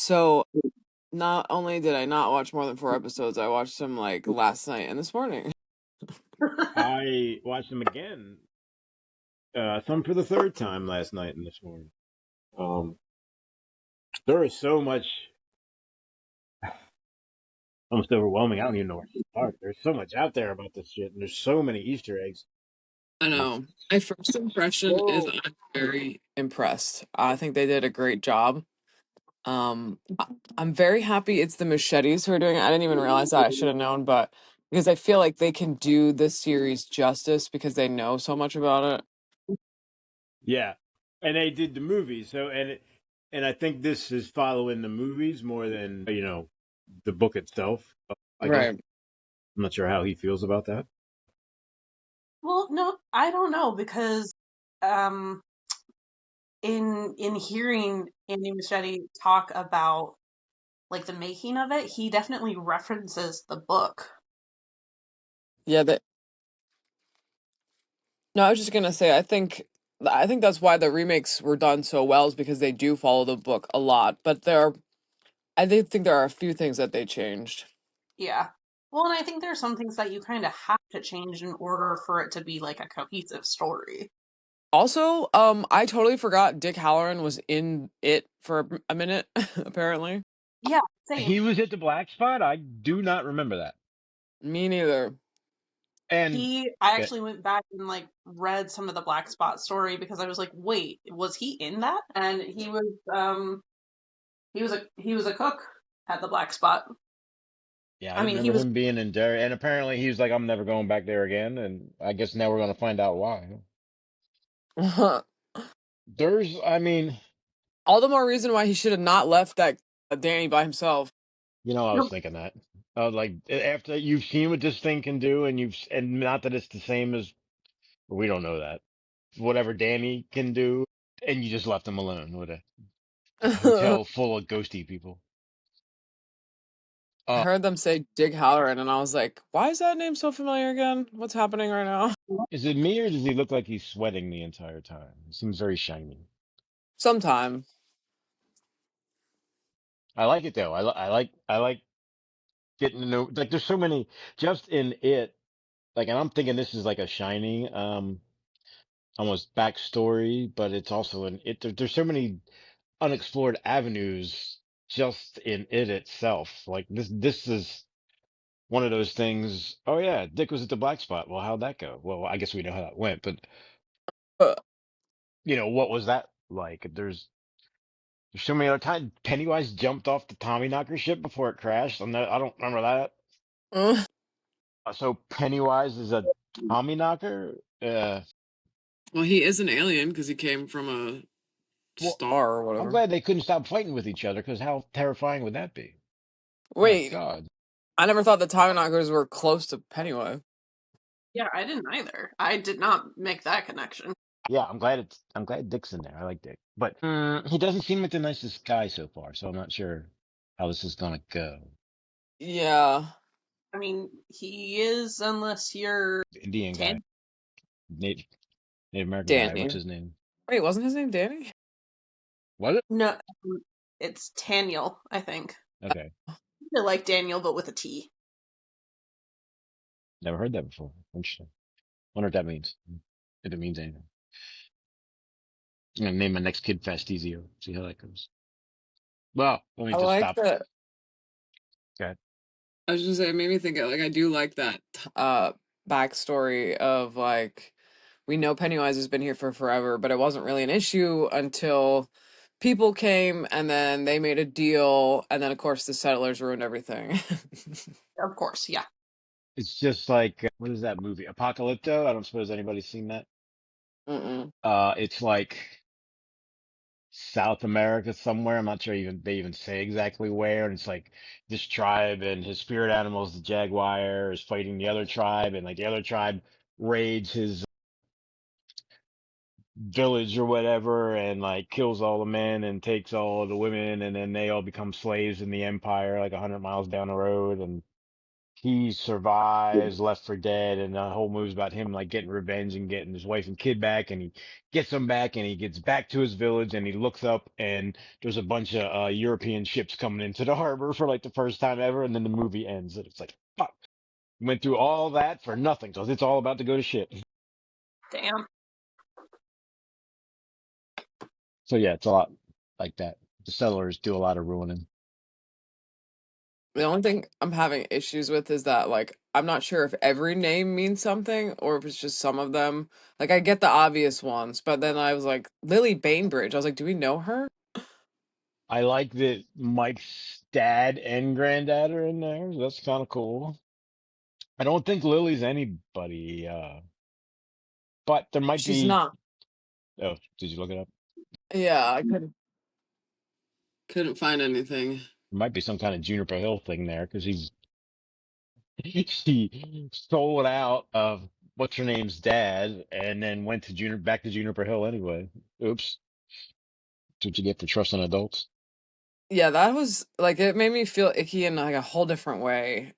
So not only did I not watch more than 4 episodes, I watched them like last night and this morning. I watched them again, some for the third time last night and this morning. Um, there is so much, almost overwhelming. I don't even know where to start. There's so much out there about this shit, and there's so many Easter eggs. I And know. My first impression is so, I'm very impressed. I think they did a great job. I'm very happy it's the Machetes who are doing it. I didn't even realize that. I should have known, but because I feel like they can do this series justice because they know so much about it. yeah, and they did the movies. And I think this is following the movies more than the book itself. I guess Right. I'm not sure how he feels about that. Well, no, I don't know because um, in hearing Andy Muschietti talk about like the making of it, he definitely references the book. Yeah, that no, I was just gonna say I think that's why the remakes were done so well is because they do follow the book a lot. But I did think there are a few things that they changed. Yeah. Well, and I think there's some things that you kind of have to change in order for it to be like a cohesive story. Also, I totally forgot Dick Halloran was in it for a minute, apparently. Yeah, same. He was at the black spot. I do not remember that. Me neither. And I yeah, actually went back and like read some of the Black Spot story because I was like, wait, was he in that? And he was a cook at the Black Spot. yeah, I I don't mean, he remember was him being in Derry. And apparently he was like, I'm never going back there again. And I guess now we're going to find out why. I mean, All the more reason why he should have not left that Danny by himself. I was thinking that. Like after you've seen what this thing can do, and not that it's the same as we don't know that whatever Danny can do, and you just left him alone with a I hotel full of ghosty people. Uh, heard them say Dick Halloran, and I was like, why is that name so familiar again? What's happening right now? is it me or does he look like he's sweating the entire time? He seems very shiny. Sometime. I like it though. I like getting to know, like there's so many just in it, like, and I'm thinking this is like a Shining almost backstory, but it's also there's so many unexplored avenues just in it itself. Like this is one of those things. Oh yeah, Dick was at the black spot. Well, how'd that go? Well, I guess we know how that went, but Uh, what was that like? There's so many other times Pennywise jumped off the Tommyknocker ship before it crashed. I don't remember that. uh, So Pennywise is a Tommyknocker. well, he is an alien because he came from a Well, star or I'm whatever. glad they couldn't stop fighting with each other because how terrifying would that be? Oh my Wait, God. I never thought the Tommyknockers were close to Pennywise. yeah, I didn't either. I did not make that connection. Yeah, I'm glad Dick's in there. I like Dick, but he doesn't seem like the nicest guy so far. So I'm not sure how this is gonna go. Yeah, I mean, he is unless you're The Indian guy, Tan. Native Native American guy. What's Danny. his name? Wait, wasn't his name Danny? Was it? No, it's Taniel, I think. Okay, They're like Daniel, but with a T. never heard that before. Interesting. Wonder what that means. If it means anything. I'm gonna name my next kid Fastizio. See how that goes. Well, let me I just like stop. that. Okay. I was just saying, it made me think like I do like that backstory of like we know Pennywise has been here for forever, but it wasn't really an issue until people came and then they made a deal, and then of course the settlers ruined everything. Of course, yeah. It's just like what is that movie? Apocalypto? I don't suppose anybody's seen that. Mm-mm. It's like South America somewhere. I'm not sure even they even say exactly where. And it's like this tribe and his spirit animal is the jaguar is fighting the other tribe, and like the other tribe raids his village or whatever, and like kills all the men and takes all the women, and then they all become slaves in the empire, like 100 miles down the road. And he survives Left for Dead, and the whole movie's about him like getting revenge and getting his wife and kid back, and he gets them back, and he gets back to his village, and he looks up, and there's a bunch of European ships coming into the harbor for like the first time ever, and then the movie ends, and it's like, fuck, went through all that for nothing, because it's all about to go to shit. Damn. So yeah, it's a lot like that. The settlers do a lot of ruining. The only thing I'm having issues with is that, like, I'm not sure if every name means something or if it's just some of them. Like, I get the obvious ones, but then I was like, Lily Bainbridge. I was like, do we know her? I like that Mike's dad and granddad are in there. That's kind of cool. I don't think Lily's anybody, but there might She's be. not. Oh, did you look it up? Yeah, I couldn't find anything. There might be some kind of Juniper Hill thing there because he sold out of what's her name's dad and then went to back to Juniper Hill anyway. Oops, that's what you get for trusting adults Yeah, that was like it made me feel icky in like a whole different way.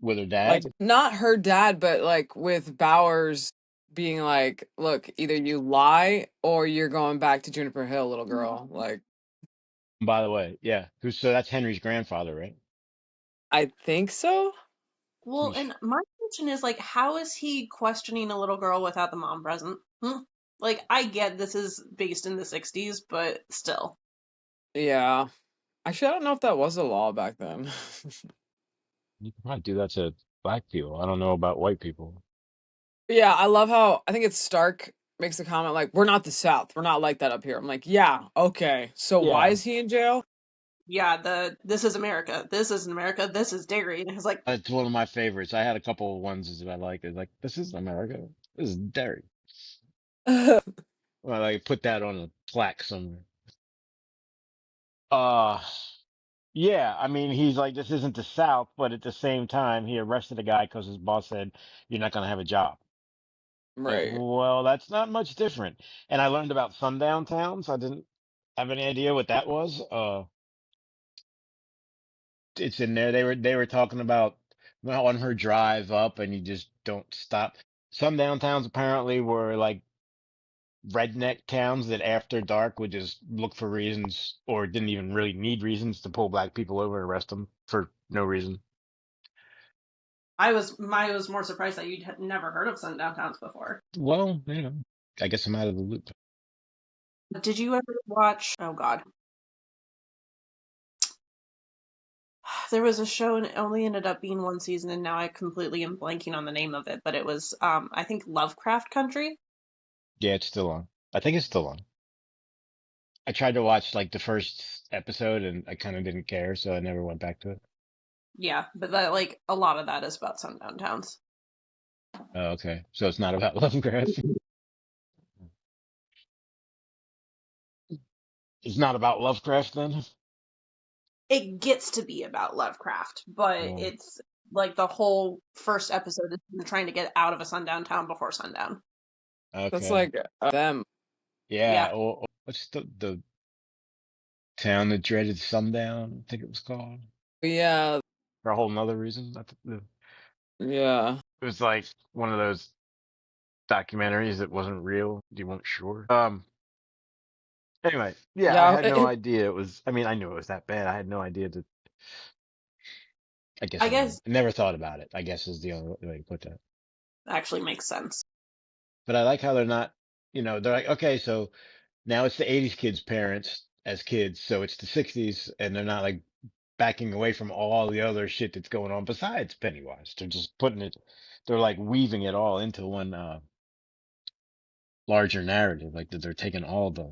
with her Like dad. not her dad, but like with Bowers being like, "Look, either you lie or you're going back to Juniper Hill, little girl." Like, By the way, yeah, so that's Henry's grandfather, right? I think so. Well, and my question is like, how is he questioning a little girl without the mom present? Hmm? Like, I get this is based in the 60s, but still. Yeah. Actually, I don't know if that was a law back then. You can probably do that to black people. I don't know about white people. Yeah, I love how I think it's Stark makes a comment like, "We're not the South. We're not like that up here." I'm like, "Yeah, okay. So why Yeah, is he in jail?" Yeah, this is America. This isn't America. This is Derry. And it's like, it's one of my favorites. I had a couple of ones that I like. It's like, this is America. This is Derry. Well, I put that on a plaque somewhere. Uh, yeah, I mean, he's like, this isn't the South, but at the same time, he arrested a guy because his boss said, you're not going to have a job. Like, Right. well, that's not much different. And I learned about sundown towns. I didn't have any idea what that was. It's in there. They were talking about well, on her drive up, and you just don't stop. Sundown towns apparently were like redneck towns that after dark would just look for reasons or didn't even really need reasons to pull black people over and arrest them for no reason. I was more surprised that you'd never heard of sundown towns before. Well, I guess I'm out of the loop. Did you ever watch? Oh God, there was a show and it only ended up being one season, and now I completely am blanking on the name of it. But it was, I think Lovecraft Country. Yeah, it's still on. I think it's still on. I tried to watch like the first episode and I kind of didn't care, so I never went back to it. Yeah, but that like a lot of that is about sundown towns. Oh, okay. So it's not about Lovecraft. It's not about Lovecraft then? It gets to be about Lovecraft, but Oh, it's like the whole first episode is them trying to get out of a sundown town before sundown. That's okay. like them. Yeah, Yeah, or what's the town that dreaded sundown? I think it was called. Yeah. For a whole nother reason. Yeah. It was like one of those documentaries that wasn't real. You weren't sure. Anyway, yeah, I Yeah, had no idea it was. I mean, I knew it was that bad. I had no idea that. I guess I I never, guess never thought about it. I guess is the only way to put that. actually makes sense. But I like how they're not. They're like, okay, so now it's the '80s kids' parents as kids, so it's the '60s, and they're not like backing away from all the other shit that's going on besides Pennywise. They're just putting it. They're like weaving it all into one larger narrative. Like that, they're taking all the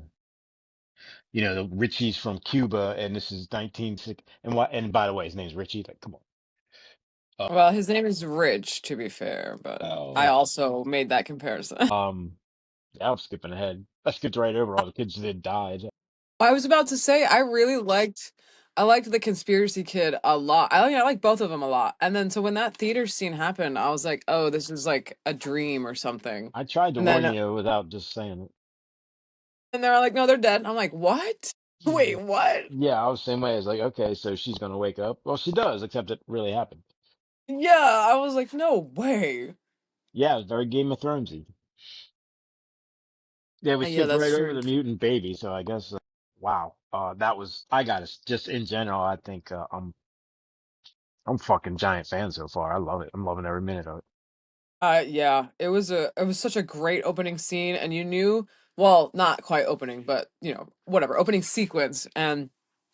Richie's from Cuba, and this is 1960. And what? And by the way, his name's Richie. Like, come on. well, his name is Rich, to be fair, but I Oh, also made that comparison. yeah, I'm skipping ahead. I skipped right over all the kids that died. I was about to say I liked the conspiracy kid a lot. I like both of them a lot. And then so when that theater scene happened, I was like, "Oh, this is like a dream or something." I tried to And warn then you without just saying it. and they're like, "No, they're dead." I'm like, "What?" Wait, what? Yeah, I was the same way. It's like, okay, so she's gonna wake up. Well, she does, except it really happened. Yeah, I was like, no way. Yeah, it's very Game of Thronesy. Yeah, we Yeah, skipped that's right over true. the mutant baby, so I guess, wow. That was, I got it. Just in general, I think, I'm fucking giant fan so far. I love it. I'm loving every minute of it. Yeah, it was such a great opening scene, and you knew, well, not quite opening, but you know, whatever, opening sequence. And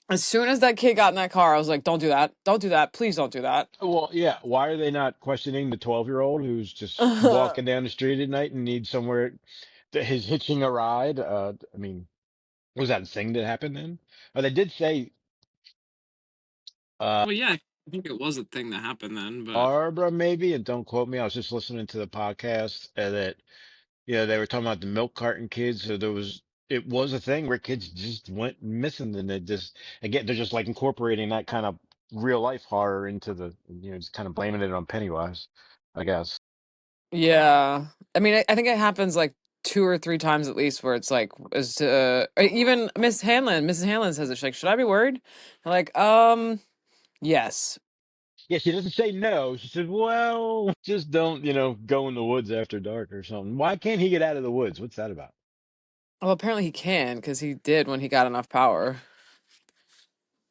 as soon as that kid got in that car, I was like, don't do that, don't do that, please don't do that. Well, yeah. Why are they not questioning the 12-year-old who's just walking down the street at night and needs somewhere that he's hitching a ride? I mean, was that a thing that happened then? They did say, Well, yeah, I think it was a thing that happened then, but Barbara maybe, and don't quote me. I was just listening to the podcast that, yeah, they were talking about the milk carton kids. So it was a thing where kids just went missing, and they just, again, they're just like incorporating that kind of real life horror into just kind of blaming it on Pennywise, I guess. yeah, I mean, I think it happens like two or three times at least, where it's like, even Mrs. Hanlon says it. She's like, should I be worried? I'm like, yes. Yeah, she doesn't say no. She said, well, just don't, go in the woods after dark or something. Why can't he get out of the woods? What's that about? Well, apparently he can because he did when he got enough power.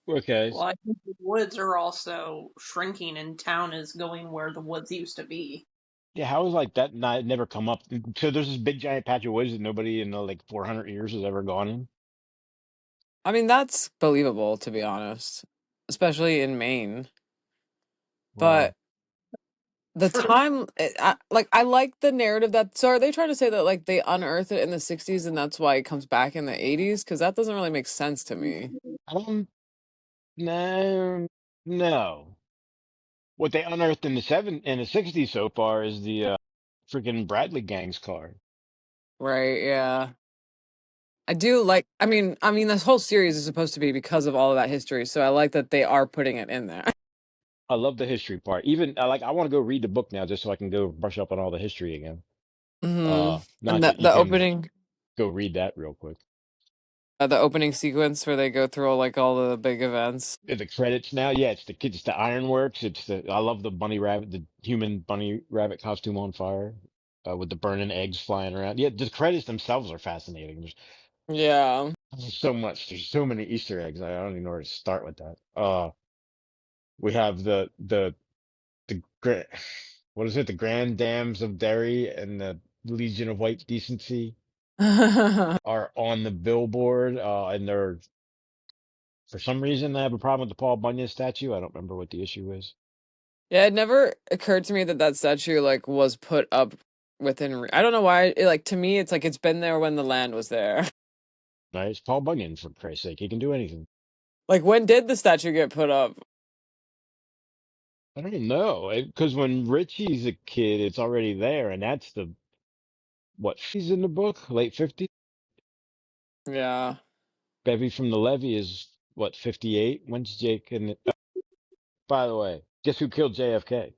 Okay. Well, I think the woods are also shrinking and town is going where the woods used to be. Yeah, how is like that not never come up? So there's this big giant patch of woods that nobody in like 400 years has ever gone in. I mean, that's believable to be honest, especially in Maine. But Wow. the time, like, I like the narrative that. So, are they trying to say that like they unearthed it in the '60s and that's why it comes back in the '80s? Because that doesn't really make sense to me. I don't no no. What they unearthed in the 60s so far is the freaking Bradley gang's car. Right? Yeah. I do like. I mean, this whole series is supposed to be because of all of that history. So I like that they are putting it in there. I love the history part. Even I want to go read the book now just so I can go brush up on all the history again. And Not that you the can opening, go read that real quick. the opening sequence where they go through like all the big events. The credits now, yeah, it's the Ironworks. I love the bunny rabbit, the human bunny rabbit costume on fire, with the burning eggs flying around. Yeah, the credits themselves are fascinating. Yeah. There's so much. There's so many Easter eggs. I don't even know where to start with that. We have the what is it? The Grand Dams of Derry and the Legion of White Decency are on the billboard, and they're for some reason they have a problem with the Paul Bunyan statue. I don't remember what the issue is. Yeah, it never occurred to me that that statue like was put up within. I don't know why. Like to me, it's like it's been there when the land was there. Right? It's Paul Bunyan, for Christ's sake. He can do anything. Like when did the statue get put up? I don't know. Because when Richie's a kid, it's already there, and that's what, she's in the book? Late 50s? Yeah, Bevy from the Levee is, what, 58? When's Jake? And by the way, guess who killed JFK?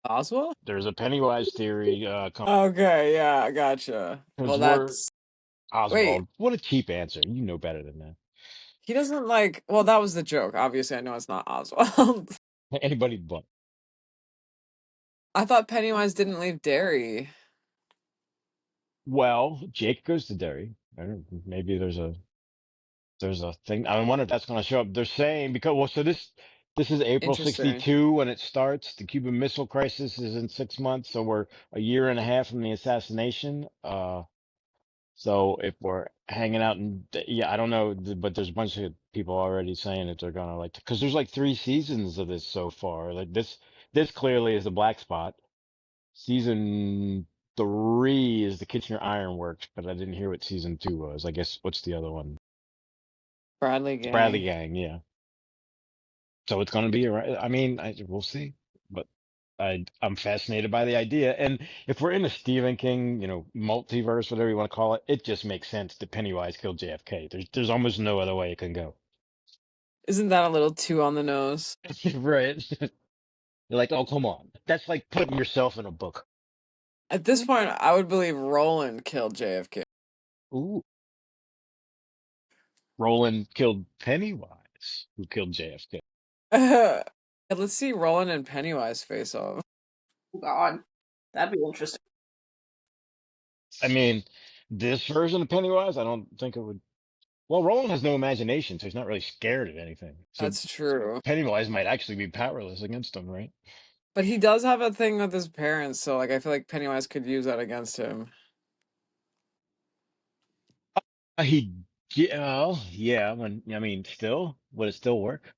Oswald. There's a Pennywise theory, Okay, yeah, gotcha. because Well, we're that's wait. Oswald. What a cheap answer. You know better than that. He doesn't like. Well, that was the joke. Obviously, I know it's not Oswald. Anybody but. I thought Pennywise didn't leave Derry. Well, Jake goes to Derry. I don't, maybe there's a thing. I wonder if that's going to show up. They're saying because well, so this is April Interesting. 62 when it starts. The Cuban Missile Crisis is in 6 months, so we're a year and a half from the assassination. So if we're hanging out and yeah, I don't know, but there's a bunch of people already saying that they're gonna like because there's like 3 seasons of this so far. Like this clearly is the black spot. Season 3 is the Kitchener Ironworks, but I didn't hear what season 2 was. I guess what's the other one? Bradley It's Bradley Gang. Gang, yeah. So it's going to be around. I mean, we'll see. But I'm fascinated by the idea. And if we're in a Stephen King, multiverse, whatever you want to call it, it just makes sense that Pennywise killed JFK. There's almost no other way it can go. Isn't that a little too on the nose? Right? You're like, oh, come on. That's like putting yourself in a book. At this point, I would believe Roland killed JFK. Ooh. Roland killed Pennywise, who killed JFK. Yeah, let's see Roland and Pennywise face off. Oh God, that'd be interesting. I mean, this version of Pennywise, I don't think it would. Well, Roland has no imagination, so he's not really scared of anything. So That's true. Pennywise might actually be powerless against him, right? But he does have a thing with his parents, so like I feel like Pennywise could use that against him. He, yeah, well, yeah. I mean, still, would it still work?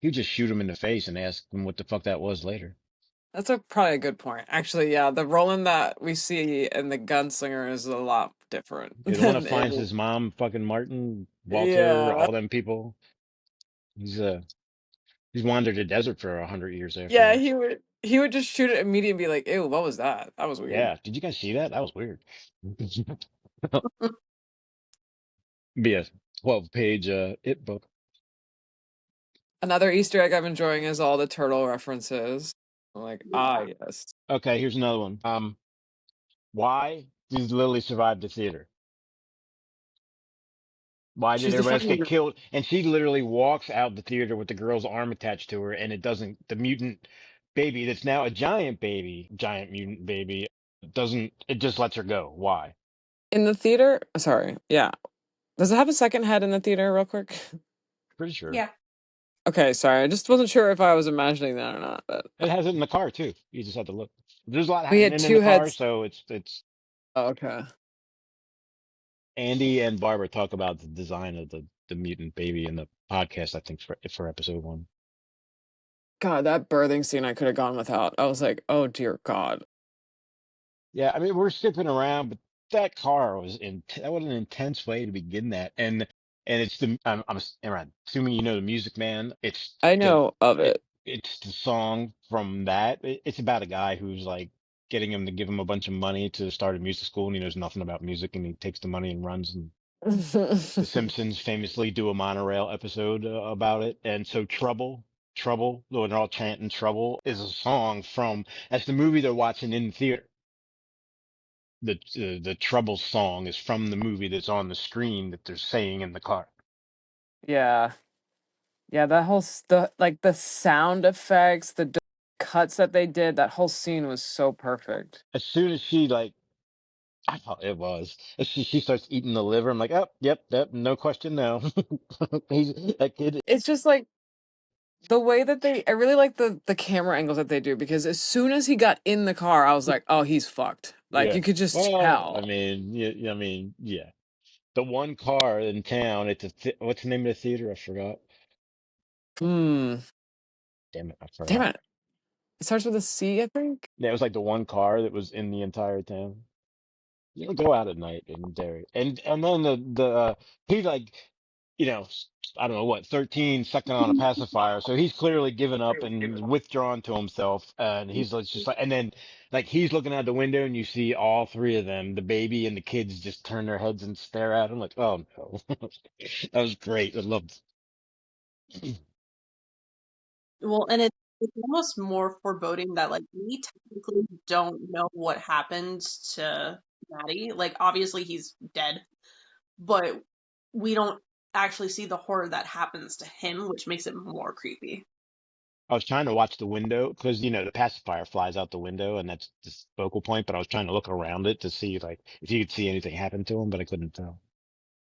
He'd just shoot him in the face and ask him what the fuck that was later. That's probably a good point. Actually, yeah, the Roland that we see in the Gunslinger is a lot different Yeah, the one that than finds in. his mom, fucking Martin, Walter, Yeah, all them people. He's he's wandered the desert for 100 years yeah, afterwards. he would just shoot it immediately and be like, "Ew, what was that? That was weird." Yeah, did you guys see that? That was weird. Be a 12-page it book. Another Easter egg I'm enjoying is all the turtle references. I'm like, ah, Yeah. yes. Okay, here's another one. Why did Lily survive the theater? Why did She's everybody else defending get her. killed? And she literally walks out the theater with the girl's arm attached to her, and it doesn't, the mutant baby that's now a giant baby, giant mutant baby, doesn't, it just lets her go. Why? In the theater. Sorry, yeah. Does it have a second head in the theater, real quick? Pretty sure. Yeah. Okay, sorry. I just wasn't sure if I was imagining that or not. But It has it in the car too. You just have to look. There's a lot we had happening in two the car, heads. so it's Oh, okay. Andy and Barbara talk about the design of the mutant baby in the podcast, I think for episode one. God, that birthing scene I could have gone without. I was like, oh dear God. Yeah, I mean, we're skipping around, but that car was that was an intense way to begin that. And it's I'm assuming you know the Music Man. I know of it. It's the song from that. It's about a guy who's like getting him to give him a bunch of money to start a music school, and he knows nothing about music, and he takes the money and runs. And The Simpsons famously do a monorail episode about it. And so Trouble, when they're all chanting Trouble, is a song from, that's the movie they're watching in the theater. The Trouble song is from the movie that's on the screen that they're saying in the car. Yeah. Yeah, that whole the sound effects, cuts that they did, that whole scene was so perfect. As soon as she like, I thought it was, as she starts eating the liver, I'm like, oh, yep, no question now. That kid, It's just like the way that I really like the camera angles that they do because as soon as he got in the car, I was like, "Oh, he's fucked." Like yeah. you could just Well, I tell. mean, yeah, I mean, yeah. The one car in town at what's the name of the theater? I forgot. Hmm. Damn it, I Damn forgot. it. It starts with a C, I think. Yeah, it was like the one car that was in the entire town. You don't go out at night in Derry. And then he like, I don't know what, 13 sucking on a pacifier. So he's clearly given up and withdrawn to himself. And he's like, just like, and then like he's looking out the window and you see all three of them, the baby and the kids, just turn their heads and stare at him like, oh no. That was great. I loved. Well, and it's almost more foreboding that like we technically don't know what happened to Maddie. Like obviously he's dead, but we don't actually see the horror that happens to him, which makes it more creepy. I was trying to watch the window because the pacifier flies out the window and that's the focal point. But I was trying to look around it to see like if you could see anything happen to him, but I couldn't tell.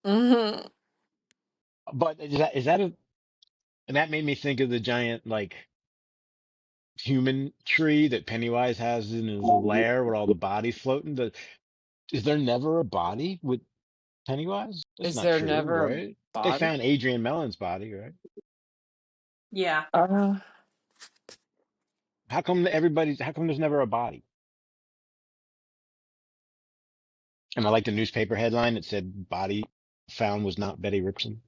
Hmm. But is that and that made me think of the giant like human tree that Pennywise has in his lair with all the bodies floating. Is there never a body with Pennywise? That's Is not there true, never a right? They body? found Adrian Mellon's body, right? Yeah. Uh, How come there's never a body? And I like the newspaper headline that said body found was not Betty Ripson.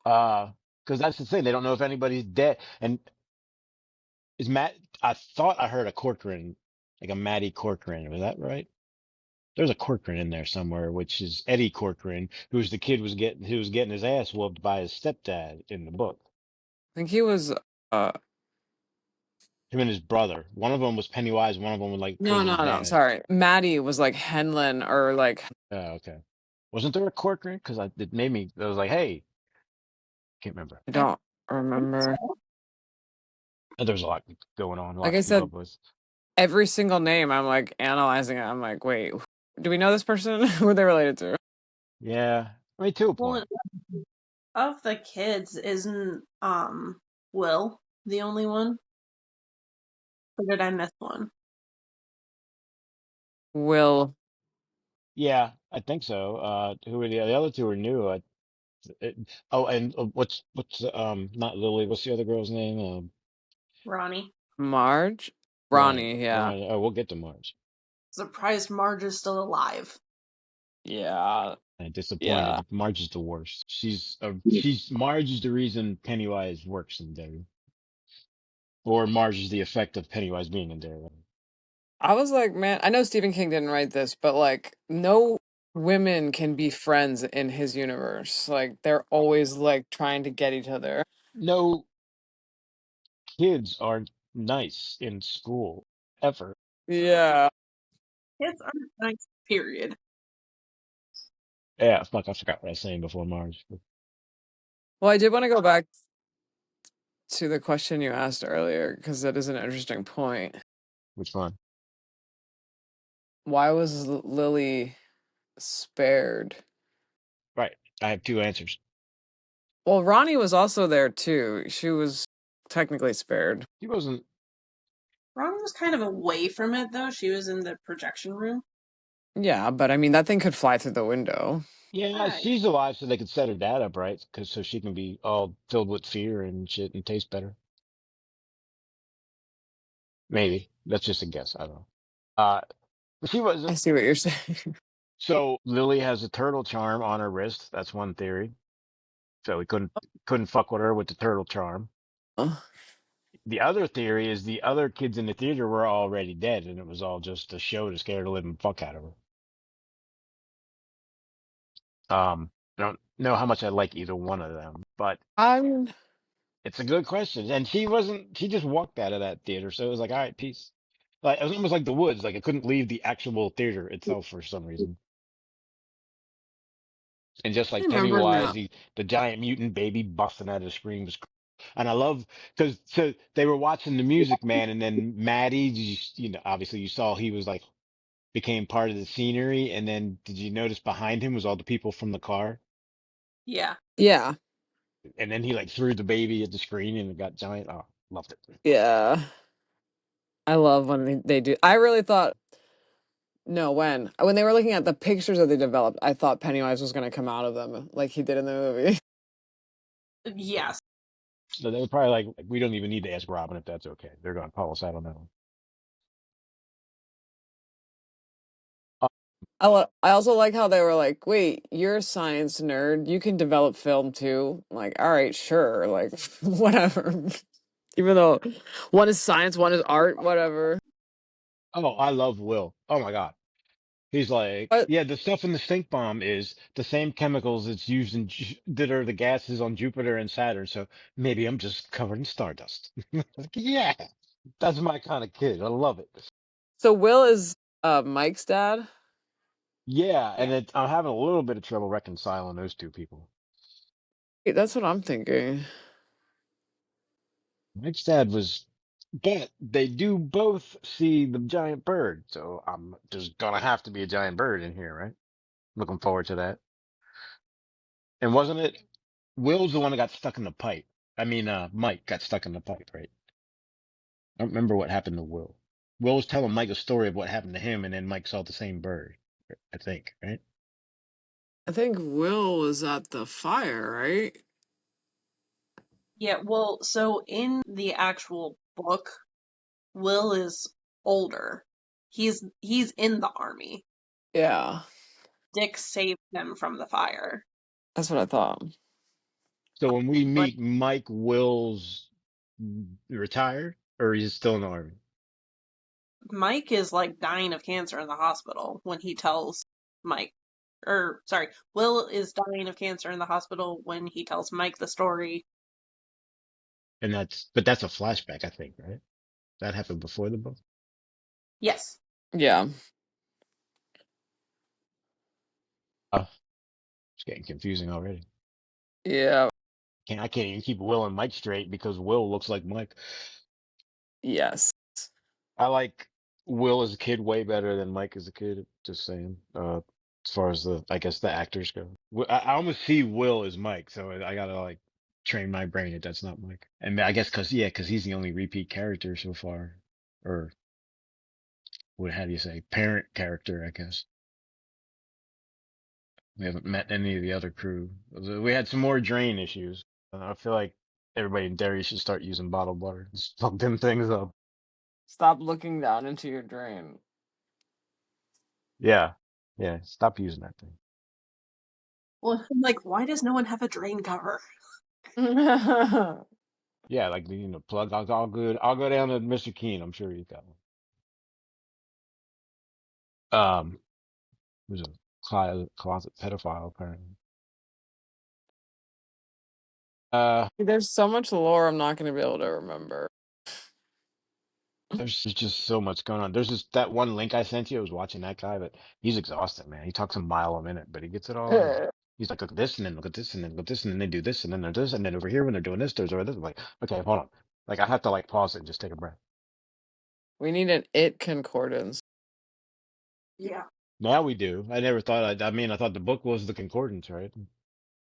Because that's the thing. They don't know if anybody's dead. And is Matt, I thought I heard a Corcoran, like a Matty Corcoran. Was that right? There's a Corcoran in there somewhere, which is Eddie Corcoran, who's the kid who was getting his ass whooped by his stepdad in the book. I think he was. Uh, him and his brother. One of them was Pennywise. One of them No, was no, his no. dad. Sorry, Maddie was like Henlin or like Oh, okay. Wasn't there a Corcoran? Because it made me. I was like, hey, can't remember. I I don't think remember. so. And there's a lot going on, a Like lot I to keep said, up with. every single name. I'm like analyzing it. I'm like, wait, do we know this person? Who are they related to? Yeah, I mean, to a Well, point. of the kids, isn't Will the only one? Or did I miss one? Will Yeah, I think so. Who are the other two are new. It, oh, and what's not Lily? What's the other girl's name? Ronnie. Marge, Right, Ronnie? Yeah, right. Oh, we'll get to Marge. Surprised Marge is still alive. yeah, And yeah. disappointed. Marge is the worst. She's Marge is the reason Pennywise works in Derry, or Marge is the effect of Pennywise being in Derry. I was like, man, I know Stephen King didn't write this, but like, no women can be friends in his universe. Like, they're always like trying to get each other. No kids are nice in school ever. Yeah. Kids aren't nice, period. Yeah, fuck, I forgot what I was saying before Marge. Well, I did want to go back to the question you asked earlier because that is an interesting point. Which one? Why was Lily spared? Right. I have two answers. Well, Ronnie was also there too. She was technically spared. He wasn't. Ronnie was kind of away from it, though. She was in the projection room. Yeah, but I mean, that thing could fly through the window. Yeah, Right. she's alive so they could set her dad up right, because so she can be all filled with fear and shit and taste better. Maybe that's just a guess. I don't know. But she I wasn't. see what you're saying. So Lily has a turtle charm on her wrist. That's one theory. So he couldn't fuck with her with the turtle charm. The other theory is the other kids in the theater were already dead, and it was all just a show to scare the living fuck out of her. I don't know how much I like either one of them, but I'm it's a good question. And she wasn't, she just walked out of that theater. So it was like, all right, peace. Like, it was almost like the woods. Like, it couldn't leave the actual theater itself for some reason. And just I like remember Pennywise, now. the giant mutant baby busting out of the screen was, and I love, because so they were watching the Music Man, and then Maddie, you know, obviously you saw he was like, became part of the scenery. And then did you notice behind him was all the people from the car? Yeah. Yeah, And then he like threw the baby at the screen and it got giant. Oh, loved it. yeah. I love when they do. I really thought no, when they were looking at the pictures that they developed, I thought Pennywise was going to come out of them like he did in the movie. Yes. So they were probably like, we don't even need to ask Robin if that's okay. They're going to call us out on that one. Uh, I also like how they were like, "Wait, you're a science nerd. You can develop film too." I'm like, all right, sure, like whatever. Even though one is science, one is art, whatever. oh, I love Will. Oh my God. He's like, But yeah, the stuff in the stink bomb is the same chemicals that's used in that are the gases on Jupiter and Saturn. So maybe I'm just covered in stardust. Like, yeah, that's my kind of kid. I love it. so Will is Mike's dad. Yeah, Yeah. and I'm having a little bit of trouble reconciling those two people. Wait, that's what I'm thinking. Mike's dad was, but they do both see the giant bird. So there's gonna have to be a giant bird in here, right? Looking forward to that. And wasn't it Will's the one that got stuck in the pipe? I mean, Mike got stuck in the pipe, right? I don't remember what happened to Will. Will was telling Mike a story of what happened to him, and then Mike saw the same bird, I think, right? I think Will was at the fire, right? Yeah. Well, so in the actual book, Will is older. He's in the army. Yeah, Dick saved him from the fire. that's what I thought. So when we But meet Mike, Will's retired, or he's still in the army, Mike is like dying of cancer in the hospital when he tells Mike, or sorry, Will is dying of cancer in the hospital when he tells Mike the story. and but that's a flashback, I think, right? That happened before the book. Yes. Yeah. It's getting confusing already. Yeah. I can't even keep Will and Mike straight because Will looks like Mike. Yes. I like Will as a kid way better than Mike as a kid. Just saying. As far as I guess the actors go, I almost see Will as Mike, so I gotta like train my brain that that's not Mike. And I guess because he's the only repeat character so far, or what? How do you say parent character? I guess we haven't met any of the other crew. We had some more drain issues. I feel like everybody in Derry should start using bottled water. Just plug them things up. Stop looking down into your drain. Yeah, yeah. Stop using that thing. Well, I'm like, why does no one have a drain cover? Yeah, like plug. All good. I'll go down to Mr. Keen. I'm sure he's got one. Who's a closet pedophile apparently. There's so much lore I'm not going to be able to remember. There's just so much going on. There's just that one link I sent you. I was watching that guy, but he's exhausted, man. He talks a mile a minute, but he gets it all in. He's like, look at this, and then look at this, and then look at this, and then they do this, and then there's this, and then over here when they're doing this, there's over this. I'm like, okay, hold on. Like I have to like pause it and just take a breath. We need an it concordance. Yeah. Now we do. I never thought. I mean, I thought the book was the concordance, right?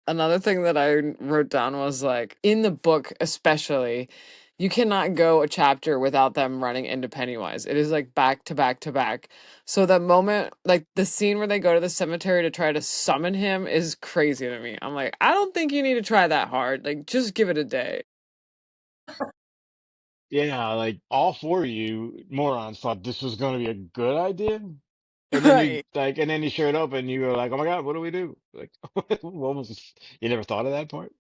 Another thing that I wrote down was like, in the book, especially, you cannot go a chapter without them running into Pennywise. It is like back to back to back. So that moment, like the scene where they go to the cemetery to try to summon him is crazy to me. I'm like, I don't think you need to try that hard. Like, just give it a day. Yeah, like all four of you morons thought this was going to be a good idea. And then you Right. like, and then you showed up and you were like, "Oh my God, what do we do?" Like, what was this? You never thought of that part?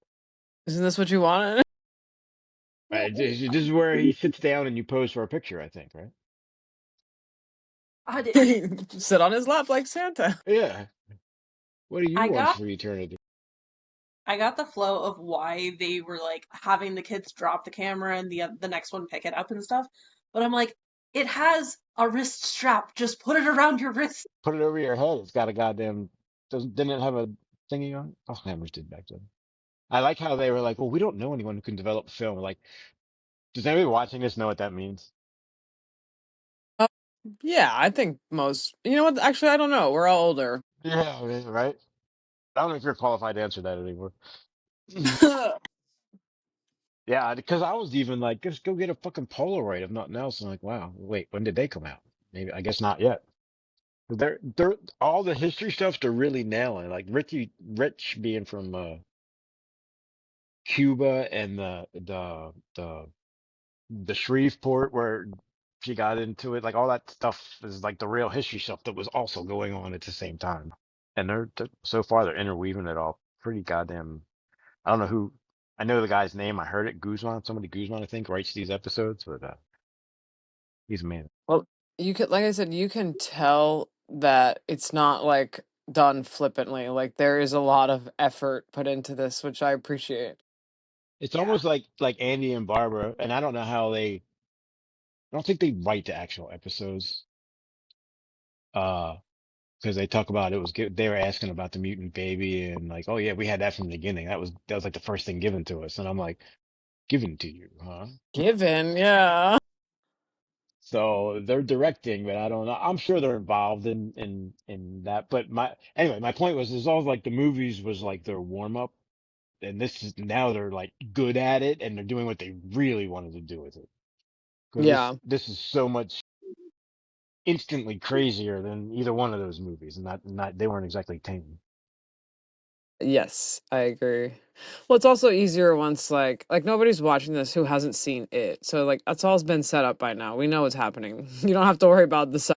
Isn't this what you wanted? Right, this is where he sits down and you pose for a picture, I think, right? I did. Sit on his lap like Santa. Yeah. What do you I want got for eternity? I got the flow of why they were like having the kids drop the camera and the next one pick it up and stuff. But I'm like, it has a wrist strap. Just put it around your wrist. Put it over your head. It's got a goddamn. Didn't it have a thingy on it? Oh, hammers did back then. I like how they were like, "Well, we don't know anyone who can develop film." Like, does anybody watching this know what that means? Yeah, I think most. You know what? Actually, I don't know. We're all older. Yeah, I mean, right. I don't know if you're qualified to answer that anymore. Yeah, because I was even like, just go get a fucking Polaroid if nothing else. I'm like, wow, wait, when did they come out? Maybe I guess not yet. They're all the history stuff they're really nailing. Like Rich being from Cuba and the Shreveport where she got into it. Like all that stuff is like the real history stuff that was also going on at the same time. And they're so far they're interweaving it all pretty goddamn. I don't know who. I know the guy's name. I heard it. Guzman. Somebody Guzman, I think, writes these episodes, but he's a man. Well, you could, like I said, you can tell that it's not like done flippantly. Like there is a lot of effort put into this, which I appreciate. It's Yeah. almost like Andy and Barbara, and I don't know how they. I don't think they write the actual episodes. Uh, because they talk about it was they were asking about the mutant baby and like, oh yeah, we had that from the beginning. That was like the first thing given to us, and I'm like, given to you, huh? Given, yeah. So they're directing, but I don't know. I'm sure they're involved in that. But my point was, is all like the movies was like their warm up, and this is now they're like good at it, and they're doing what they really wanted to do with it. Because this Yeah. this is so much instantly crazier than either one of those movies, and not they weren't exactly tame. Yes, I agree. Well, it's also easier once like nobody's watching this who hasn't seen it. So like that's all's been set up by now. We know what's happening. You don't have to worry about the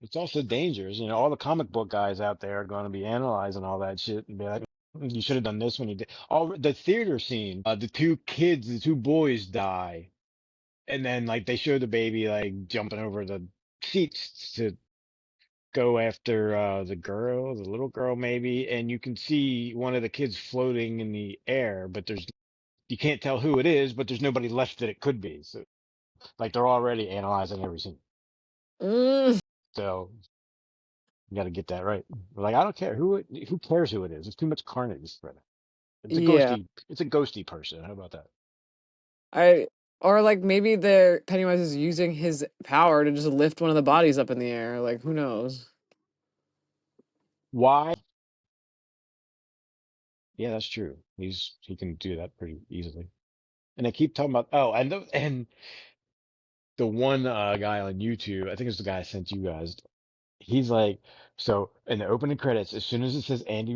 It's also dangerous. All the comic book guys out there are going to be analyzing all that shit and be like, you should have done this when you did. All the theater scene, the two boys die, and then like they show the baby like jumping over the seats to go after the little girl maybe, and you can see one of the kids floating in the air, but you can't tell who it is, but there's nobody left that it could be. So Like they're already analyzing every scene. Mm, So you got to get that right. Like I don't care who cares who it is. It's too much carnage right now. yeah. It's a ghosty person. How about that? I or like maybe the Pennywise is using his power to just lift one of the bodies up in the air. Like who knows? Why? Yeah, that's true. He can do that pretty easily. And they keep talking about and the one guy on YouTube, I think it's the guy I sent you guys. He's like, so in the opening credits, as soon as it says Andy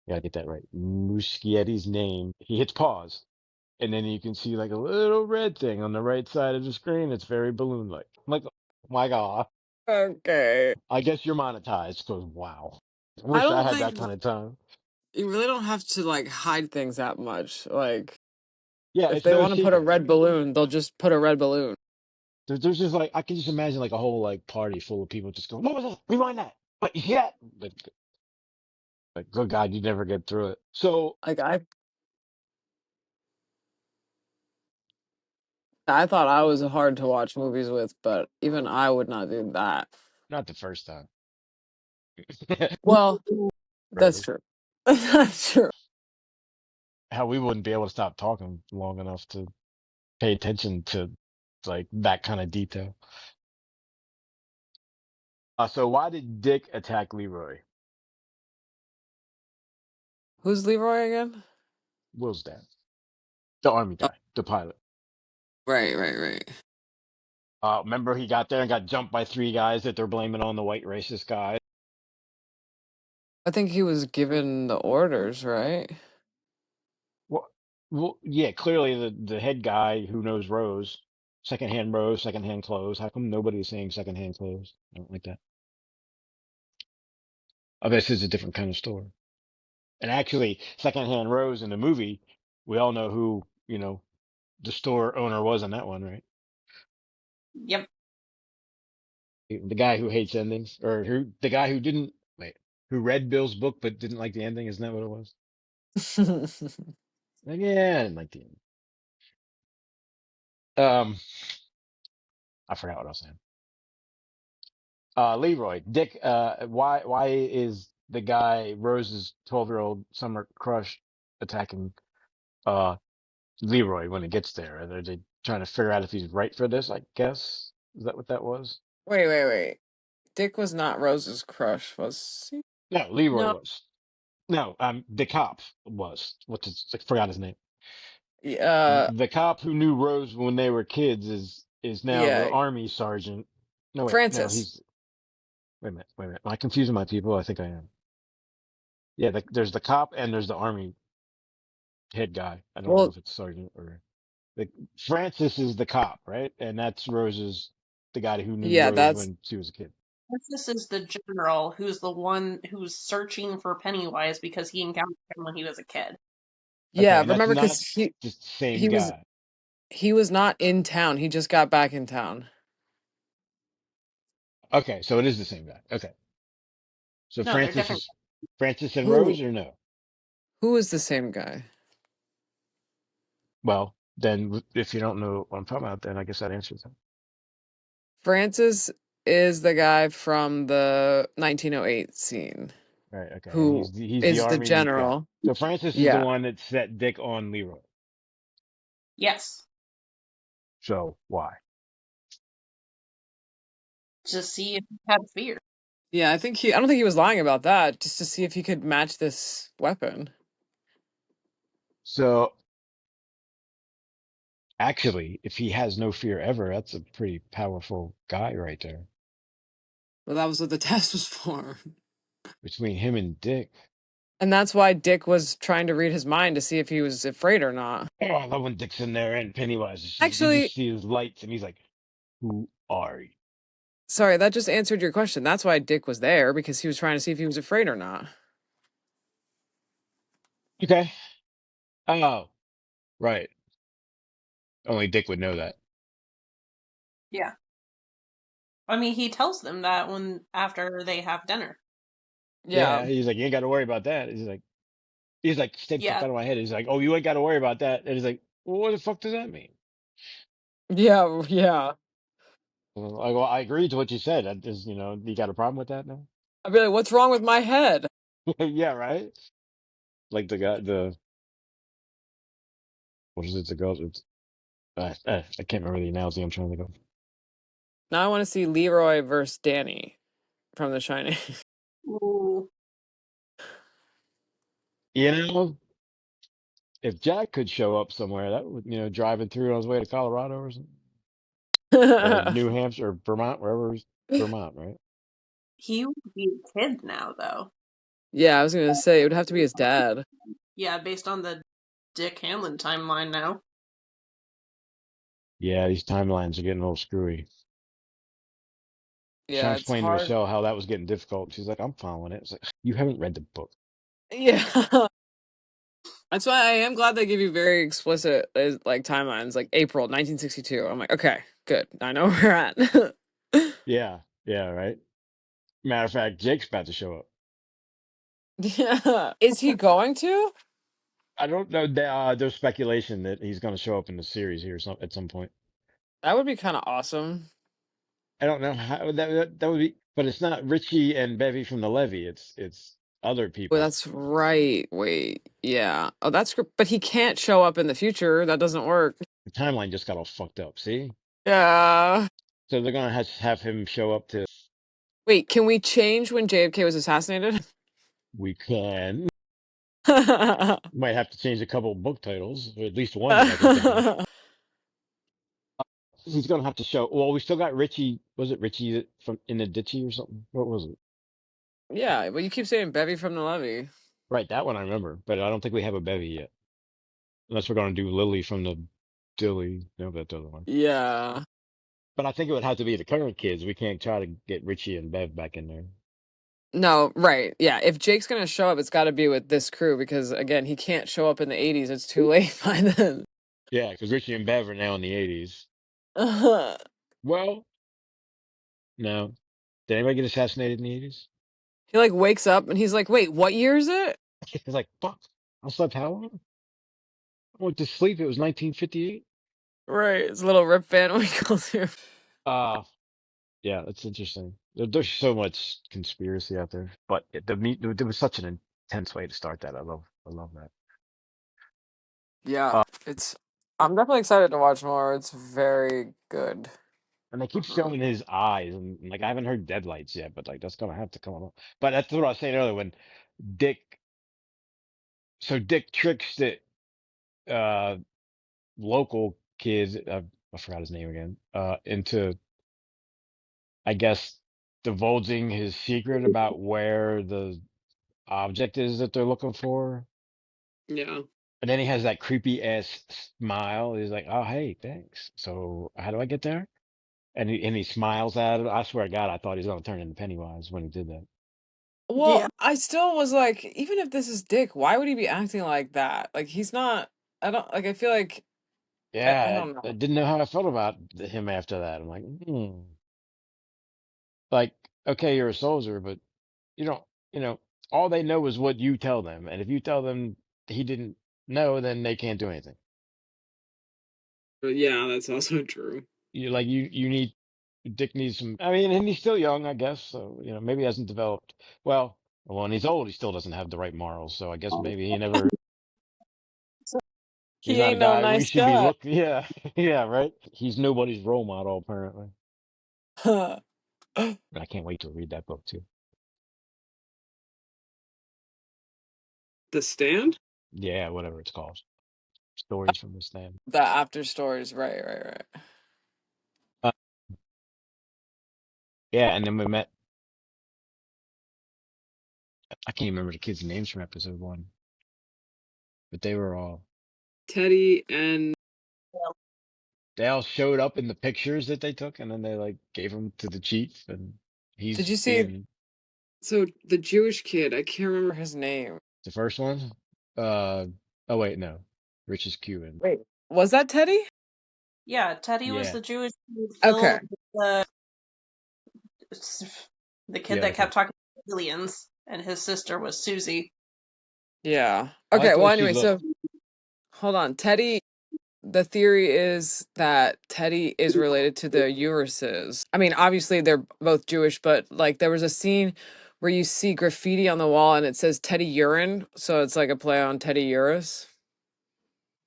gotta get that right, Muschietti's name, he hits pause, and then you can see like a little red thing on the right side of the screen. It's very balloon-like. I'm like, oh my God, Okay. I guess you're monetized. Because wow, I I wish I don't had that think kind of time. you really don't have to like hide things that much. Like Yeah, if it's they no want to put a secret. red balloon, they'll just put a red balloon. There's just like I can just imagine like a whole like party full of people just going, "What was that? Rewind that!" But yeah, like good God, you never get through it. So Like I thought I was hard to watch movies with, but even I would not do that. not the first time, Well, that's really. true. That's true. How we wouldn't be able to stop talking long enough to pay attention to like that kind of detail. So why did Dick attack Leroy? Who's Leroy again? Will's dad, the army Oh, guy, the pilot. right, right, right. Remember he got there and got jumped by three guys that they're blaming on the white racist guy. I think he was given the orders, right? Well, well, yeah, clearly the head guy who knows Rose, secondhand clothes. How come nobody's saying secondhand clothes? I don't like that. Oh, this is a different kind of store. And actually, secondhand Rose in the movie, we all know who, the store owner was in that one, right? Yep. The guy who hates endings, or the guy who didn't, wait, who read Bill's book but didn't like the ending. Isn't that what it was? Like, yeah, I didn't like the ending. Um, I forgot what I was saying. Leroy, Dick, why is the guy Rose's 12-year-old summer crush attacking uh Leroy when it gets there? Are they trying to figure out if he's right for this? I guess is that what that was? Wait, wait, wait. Dick was not Rose's crush, was he? No, Leroy No. was. No, the cop was. I forgot his name. Yeah, The cop who knew Rose when they were kids is now the yeah. army sergeant. No, wait, no, Francis. he's wait a minute. Am I confusing my people? I think I am. Yeah, there's the cop and there's the army head guy. I don't know Well, if it's sergeant or the Francis is the cop, right? And that's the guy who knew yeah, Rose that's when she was a kid. This is the general who's the one who's searching for Pennywise because he encountered him when he was a kid. Okay, yeah. and that's Remember, not because the same he was guy. he was not in town. He just got back in town. Okay, so it is the same guy. Okay, so No, they're Francis different. is Francis and Who Rose or no? who is the same guy? Well, then if you don't know what I'm talking about, then I guess that answers that. Francis is the guy from the 1908 scene Right. Okay, and who he's the is the army guy. general. So Francis is the Yeah. one that set Dick on Leroy. Yes. So why? To see if he had fear. Yeah, I don't think he was lying about that, just to see if he could match this weapon. So actually, if he has no fear ever, that's a pretty powerful guy right there. Well, that was what the test was for. Between him and Dick. And that's why Dick was trying to read his mind to see if he was afraid or not. Oh, I love when Dick's in there and Pennywise. You just Actually, see his lights, and he's like, "Who are you?" sorry, that just answered your question. That's why Dick was there, because he was trying to see if he was afraid or not. Okay. Oh, right. Only Dick would know that. Yeah. I mean, he tells them that when after they have dinner. Yeah. Yeah, he's like, "You ain't got to worry about that." He's like, "Stay the fuck Yeah. out of my head." He's like, "Oh, you ain't got to worry about that." And he's like, "Well, what the fuck does that mean?" Yeah, yeah. Well, I agree to what you said. That is, you got a problem with that now? I'd be like, what's wrong with my head? Yeah, right. Like the guy, what is it? The girl. I can't remember the analogy I'm trying to go. Now I want to see Leroy versus Danny from The Shining. Ooh. You know, if Jack could show up somewhere, that would, driving through on his way to Colorado or something, or New Hampshire or Vermont, Vermont, right? He would be a kid now, though. Yeah, I was gonna say it would have to be his dad. Yeah, based on the Dick Hanlon timeline now. Yeah, these timelines are getting a little screwy. Trying Yeah, to it's explain to hard. Michelle how that was getting difficult. She's like, I'm following it. It's like, you haven't read the book. Yeah. That's why I am glad they give you very explicit like timelines, like April 1962. I'm like, okay, good. I know where we're at. Yeah, yeah, right. Matter of fact, Jake's about to show up. Yeah. Is he going to? I don't know. There's speculation that he's going to show up in the series here at some point. That would be kind of awesome. I don't know how that would be, but it's not Richie and Bevy from the Levee. It's other Oh, people. that's right. Wait. Yeah. Oh, but he can't show up in the future. That doesn't work. The timeline just got all fucked up. See, Yeah. so they're going to have him show up to. Wait, can we change when JFK was assassinated? We can might have to change a couple book titles, or at least one that I can think of. He's going to have to show. Well, we still got Richie. Was it Richie from in the Ditchy or something? What was it? Yeah, but you keep saying Bevy from the Levee. Right, that one I remember, but I don't think we have a Bevy yet. Unless we're going to do Lily from the Dilly. No, that's the other one. Yeah. But I think it would have to be the current kids. We can't try to get Richie and Bev back in there. No, right. Yeah, if Jake's gonna show up, it's got to be with this crew because again, he can't show up in the 80s. It's too late by then. Yeah, because Richie and Bev are now in the 80s. Uh-huh. Well, no. Did anybody get assassinated in the 80s? He like wakes up and he's like, "Wait, what year is it?" He's like, fuck. I slept how long? I went to sleep. It was 1958. Right. It's a little Rip Van Winkle too. Uh, yeah, that's interesting. There's so much conspiracy out there, but there was such an intense way to start that. I love that. Yeah, it's. I'm definitely excited to watch more. It's very good. And they keep showing his eyes, and like I haven't heard Deadlights yet, but like that's gonna have to come along. But that's what I was saying earlier when Dick, Dick tricks the uh local kids, I forgot his name again, into I guess divulging his secret about where the object is that they're looking for. Yeah. And then he has that creepy ass smile. He's like, "Oh, hey, thanks. So how do I get there?" And he smiles at it. I swear to God, I thought he was gonna turn into Pennywise when he did that. Yeah. Well, I still was like, even if this is Dick, why would he be acting like that? Like he's not. I don't like. I feel like I Yeah, don't I know. didn't know how I felt about him after that. I'm like, like, okay, you're a soldier, but you don't, you know, all they know is what you tell them, and if you tell them he didn't know, then they can't do anything. But yeah, that's also true. You need Dick needs some. I mean, and he's still young, I guess. So maybe he hasn't developed. Well, when he's old, he still doesn't have the right morals. So I guess maybe he never. He's He not a ain't no guy we nice should be guy. looking. Yeah, yeah, right. He's nobody's role model apparently. But I can't wait to read that book too. The Stand? Yeah, whatever it's called. Stories from the Stand. The after stories, right, right, right. Uh, yeah, and then we met. I can't even remember the kids' names from episode one, but they were all. Teddy and They all showed up in the pictures that they took, and then they like gave them to the chief, and did he's you see? being So the Jewish kid, I can't remember his name. the first one. Uh, oh wait, no, Rich is Cuban. Wait, was that Teddy? Yeah, Teddy was Yeah, the Jewish dude. Okay. Phil was the the kid other that kid. kept talking to aliens, and his sister was Susie. Yeah. I like Okay. the Well, way she anyway, looked. so hold on, Teddy. the theory is that Teddy is related to the Urises. I mean, obviously they're both Jewish, but like there was a scene where you see graffiti on the wall and it says Teddy Urine, so it's like a play on Teddy Uris.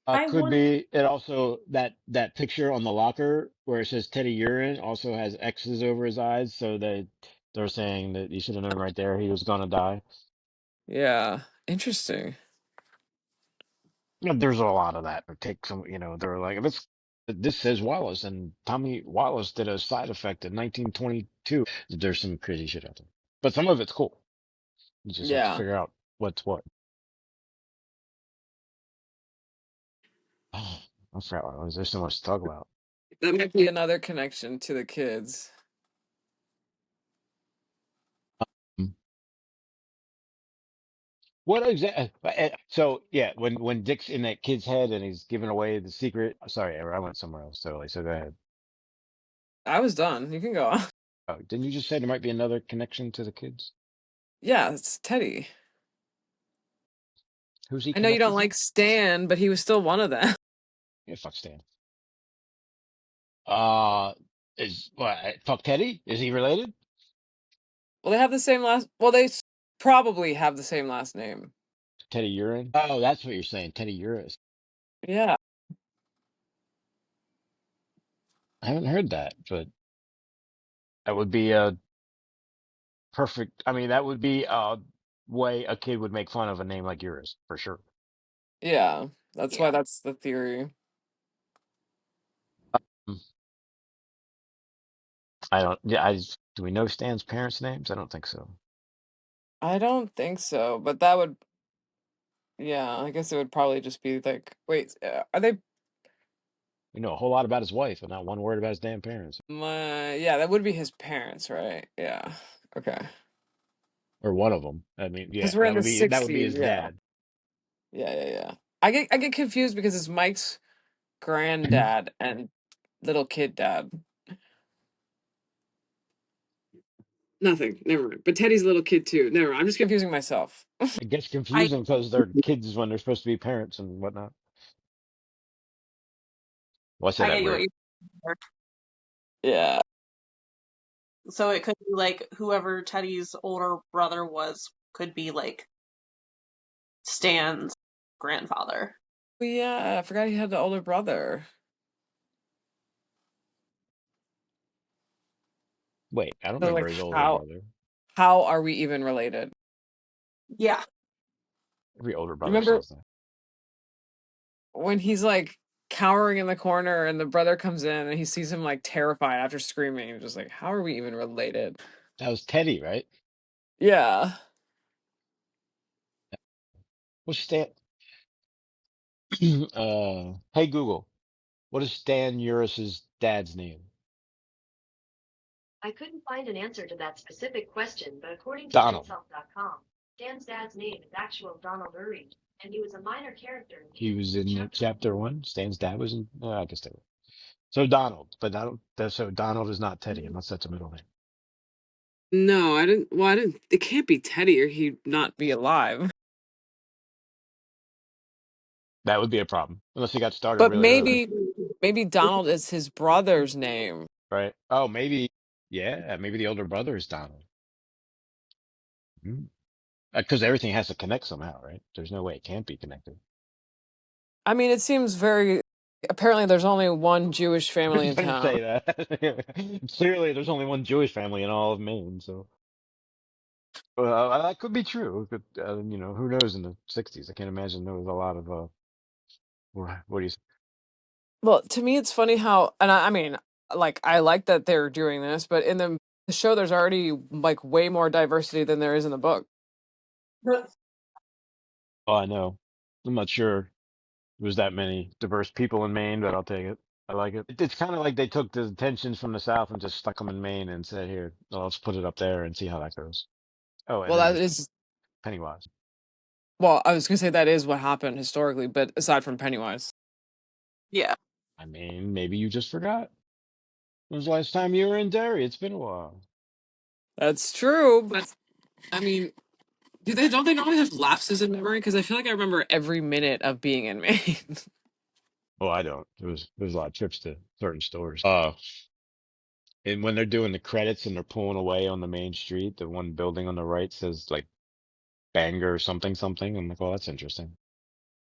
I Could wonder. be. It also that picture on the locker where it says Teddy Urine also has X's over his eyes, so they're saying that you should have known right there he was gonna die. Yeah, interesting. You know, there's a lot of that. Or take some, they're like, this says Wallace, and Tommy Wallace did a side effect in 1922. There's some crazy shit out there, but some of it's cool. You just have to Yeah, figure out what's what. Oh, I forgot what it was. There's so much to talk about. that might be another connection to the kids. Um, What exactly? So yeah, when Dick's in that kid's head and he's giving away the secret. Sorry, I went somewhere else totally. So go ahead. I was done. You can go on. Oh, didn't you just say there might be another connection to the kids? Yeah, it's Teddy. Who's he I know you don't connected to? like Stan, but he was still one of them. Yeah, fuck Stan. Uh, is what? Fuck Teddy? Is he related? Well, they have the same last. Well, probably have the same last name. Teddy Urine? Oh, that's what you're saying. Teddy Uris. Yeah, I haven't heard that, but that would be a perfect. I mean, that would be a way a kid would make fun of a name like yours for sure. yeah. That's why Yeah. that's the theory. Mm, I don't. Yeah, do we know Stan's parents' names? I don't think so. I don't think so, but that would. Yeah, I guess it would probably just be like, wait, are they We know a whole lot about his wife, and not one word about his damn parents, my? Yeah, that would be his parents, right? Yeah. Okay. or one of them. I mean, Because yeah, we're in the that would be 60s. his Yeah. dad. Yeah, yeah, yeah. I get confused because it's Mike's granddad and little kid dad. Nothing. Never mind. But Teddy's a little kid too. Never mind. I'm just confusing myself. It gets I confusing because they're kids when they're supposed to be parents and whatnot. Well, I said I that get you what weird. you're. Yeah. So it could be like whoever Teddy's older brother was could be like Stan's grandfather. Oh, yeah. I forgot he had the older brother. Wait, I don't So remember like his older how brother. how are we even related? Yeah. Every older brother Remember says that. when he's like cowering in the corner and the brother comes in and he sees him like terrified after screaming and just like how are we even related? That was Teddy, right? Yeah. What's Stan? Hey Google, what is Stan Uris's dad's name? I couldn't find an answer to that specific question, but according to Donald. Genself.com, Dan's dad's name is actual Donald Uri, and he was a minor character in He the was in chapter chapter one. Stan's dad was in. I guess they were. So Donald, but so Donald is not Teddy 1. unless that's a middle name. No, I didn't. Well, I didn't. It can't be Teddy or he'd not be alive. That would be a problem unless he got started But really early, maybe Donald is his brother's name. right? Oh, maybe. Yeah, maybe the older brother is Donald. Because everything has to connect somehow, right? There's no way it can't be connected. I mean, it seems very. Apparently, there's only one Jewish I was family in going to town. say that. Clearly, there's only one Jewish family in all of Maine, so that could be true. Who knows in the '60s? I can't imagine there was a lot of what do you say? Well, to me, it's funny how, and I mean, like, I like that they're doing this, but in the show, there's already like way more diversity than there is in the book. Oh, I know. I'm not sure there's that many diverse people in Maine, but I'll take it. I like it. It's kind of like they took the tensions from the South and just stuck them in Maine and said, "Here, well, let's put it up there and see how that goes." Oh, and Well, then that there's is, Pennywise. well, I was gonna say that is what happened historically, but aside from Pennywise, Yeah. I mean, maybe you just forgot. When was the last time you were in Derry? It's been a while. that's true. But I mean, don't they normally have lapses in memory? Because I feel like I remember every minute of being in Maine. Oh, I don't. There's a lot of trips to certain stores. And when they're doing the credits and they're pulling away on the main street, the one building on the right says like Banger something something. I'm like, oh, that's interesting.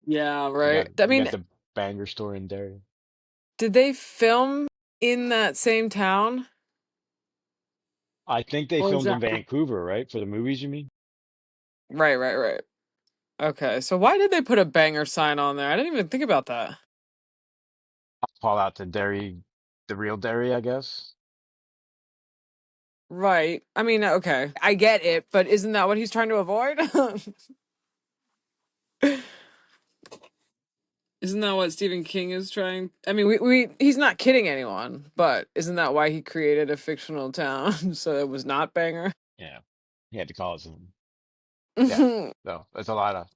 Yeah, You right. got I you mean, got the Banger store in Derry. did they film in that same town? I think they Or is filmed that in Vancouver, right? For the movies, you mean? right, right, right. Okay, so why did they put a banger sign on there? I didn't even think about that. Call out to Derry, the real Derry, I guess. Right. I mean, okay, I get it, but isn't that what he's trying to avoid? Isn't that what Stephen King is trying? I mean, he's not kidding anyone, but isn't that why he created a fictional town so it was not banger? Yeah, he had to call it something. Yeah, no, that's a lot of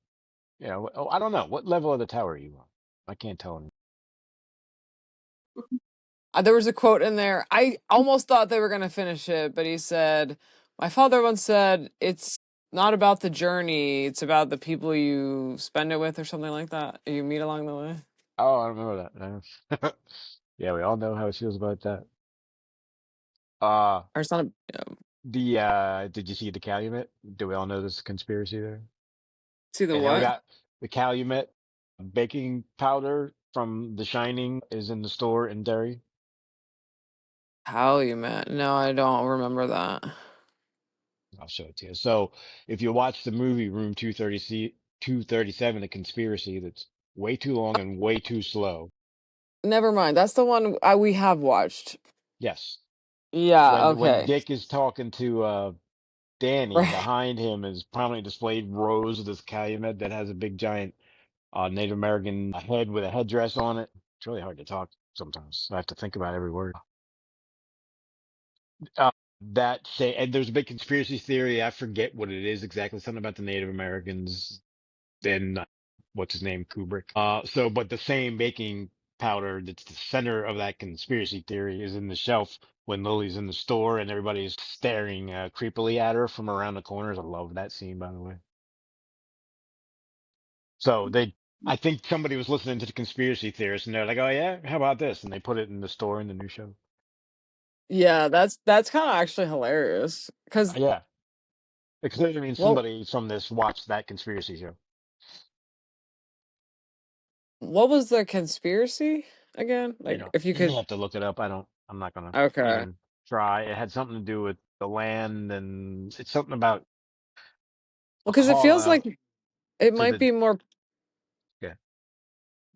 Oh, I don't know what level of the tower are you on. I can't tell. There was a quote in there. I almost thought they were going to finish it, but he said, "My father once said it's not about the journey; it's about the people you spend it with, or something like that. You meet along the way." Oh, I remember that. Yeah, we all know how it feels about that. Uh, Or it's not. did you see the Calumet? Do we all know this conspiracy there? See the And how we what? got the Calumet baking powder from The Shining is in the store in Derry. How you met? No, I don't remember that. I'll show it to you. So if you watch the movie Room 237, The Conspiracy, that's way too long and way too slow. Never mind. That's the one we have watched. Yes. Yeah. When Okay. Dick is talking to Danny, Right. behind him is prominently displayed rows of this calumet that has a big giant Native American head with a headdress on it. It's really hard to talk sometimes. I have to think about every word. Uh, and there's a big conspiracy theory. I forget what it is exactly. Something about the Native Americans. Then what's his name, Kubrick. But the same baking powder that's the center of that conspiracy theory is in the shelf when Lily's in the store and everybody's staring creepily at her from around the corners. I love that scene, by the way. So I think somebody was listening to the conspiracy theorists and they're like, oh yeah, how about this? And they put it in the store in the new show. Yeah. That's kind of actually hilarious. Because Yeah, it clearly means well, somebody from this watched that conspiracy show. what was the conspiracy again? Like, if you You could. have to look it up. I'm not gonna Okay. even try. It had something to do with the land and it's something about Well, a because it call feels out like it to might the, be more yeah.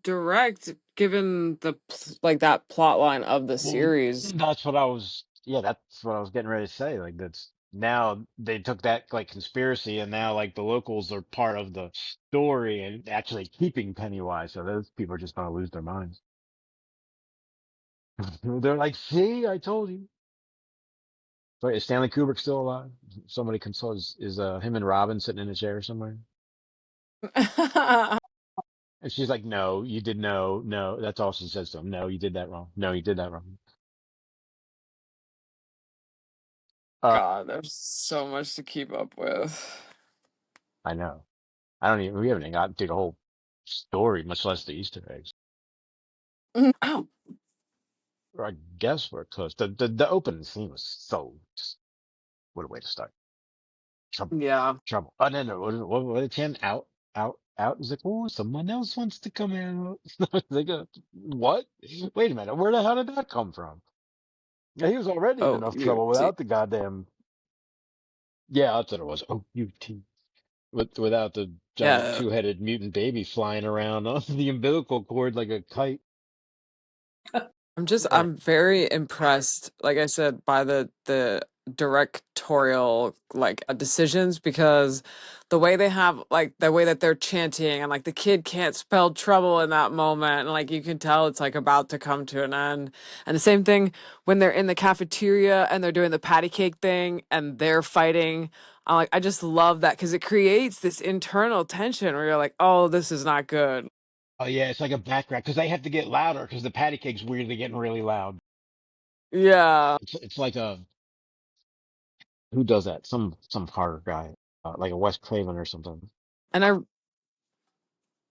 direct given like that plot line of the Well, series. that's what I was getting ready to say. Like that's now they took that like conspiracy and now like the locals are part of the story and actually keeping Pennywise. So those people are just gonna lose their minds. They're like, see, I told you. Wait, is Stanley Kubrick still alive? Somebody consult is him and Robin sitting in a chair somewhere? And she's like, no, you did no. That's all she says to him. No, you did that wrong. No, you did that wrong. Uh, God, there's so much to keep up with. I know. I don't even, we haven't even gotten through the whole story, much less the Easter eggs. Ow. Or I guess we're close. The opening scene was so just, what a way to start. Trouble, Yeah. trouble. Oh, no, no. What did Chen out? It was like, oh, someone else wants to come out. Like, what? Wait a minute. Where the hell did that come from? Yeah, he was already in Oh, enough you trouble see. without the goddamn. Yeah, that's what it was. Oh, UT. Without the giant Yeah. two-headed mutant baby flying around on the umbilical cord like a kite. And I'm very impressed, like I said, by the directorial like decisions because the way they have like the way that they're chanting and like the kid can't spell trouble in that moment and like you can tell it's like about to come to an end. And the same thing when they're in the cafeteria and they're doing the patty cake thing and they're fighting. I just love that because it creates this internal tension where you're like, oh, this is not good. oh yeah, it's like a background because they have to get louder because the patty cake's weirdly getting really loud. Yeah. It's like who does that? Some horror guy, like a Wes Craven or something. And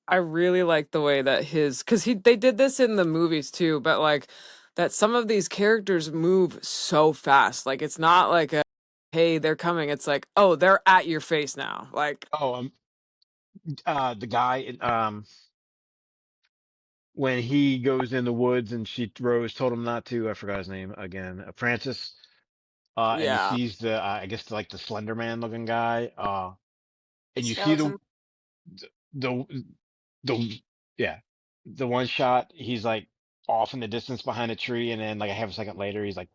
I really like the way that because they did this in the movies too, but like that some of these characters move so fast. Like it's not like a hey, they're coming. It's like, oh, they're at your face now. Like Oh, the guy, when he goes in the woods and Rose told him not to. I forgot his name again. Francis. And he yeah. sees I guess like the Slender Man looking guy. And you see Skeleton. the, the, yeah, the one shot, he's like off in the distance behind a tree. And then like a half a second later, he's like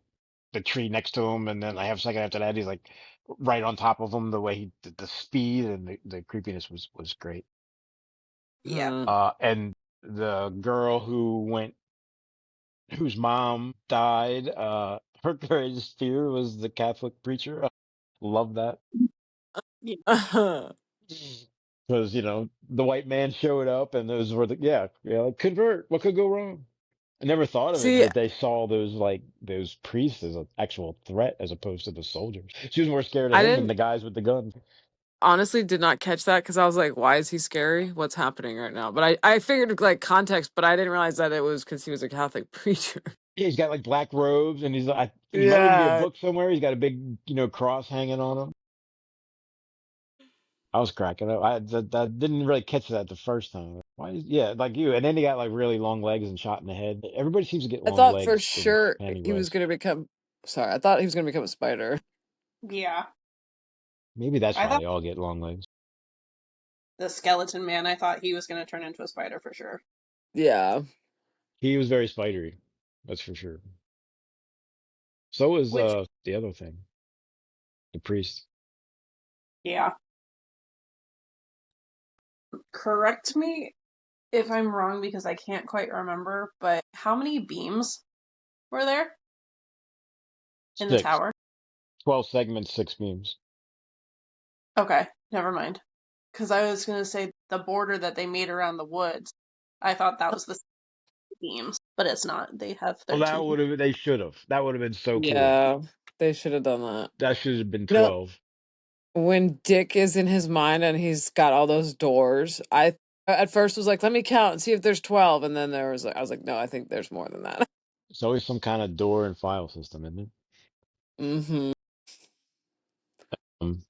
the tree next to him. And then like half a second after that, he's like right on top of him. The way the speed and the creepiness was great. Yeah. And the girl whose mom died, her greatest fear was the Catholic preacher. Love that. Yeah. Because, the white man showed up and those were like, convert. What could go wrong? I never thought of it See, that they saw those priests as an actual threat as opposed to the soldiers. She was more scared of I him than didn't the guys with the guns. honestly did not catch that because I was like, why is he scary? What's happening right now? But I figured like context, but I didn't realize that it was because he was a Catholic preacher. Yeah, he's got like black robes and he might even be a Yeah. book somewhere. He's got a big, cross hanging on him. I was cracking up. I didn't really catch that the first time. Yeah, like you. And then he got like really long legs and shot in the head. Everybody seems to get I long thought for legs in sure he was Pennywise. gonna become. Sorry, I thought he was gonna become a spider. Yeah. Maybe that's I why thought they all get long legs. the skeleton man, I thought he was going to turn into a spider for sure. Yeah. He was very spidery, that's for sure. So was Which, the other thing, the priest. yeah. Correct me if I'm wrong because I can't quite remember, but how many beams were there in the Six. tower? 12 segments, six beams. Okay, never mind. Because I was going to say the border that they made around the woods, I thought that was the beams, but it's not. They have Well, 13. they should have. That would have been so cool. Yeah. They should have done that. That should have been You know, 12. when Dick is in his mind and he's got all those doors, I at first was like, let me count and see if there's 12. And then I was like, no, I think there's more than that. It's always some kind of door and file system, isn't it? hmm Um,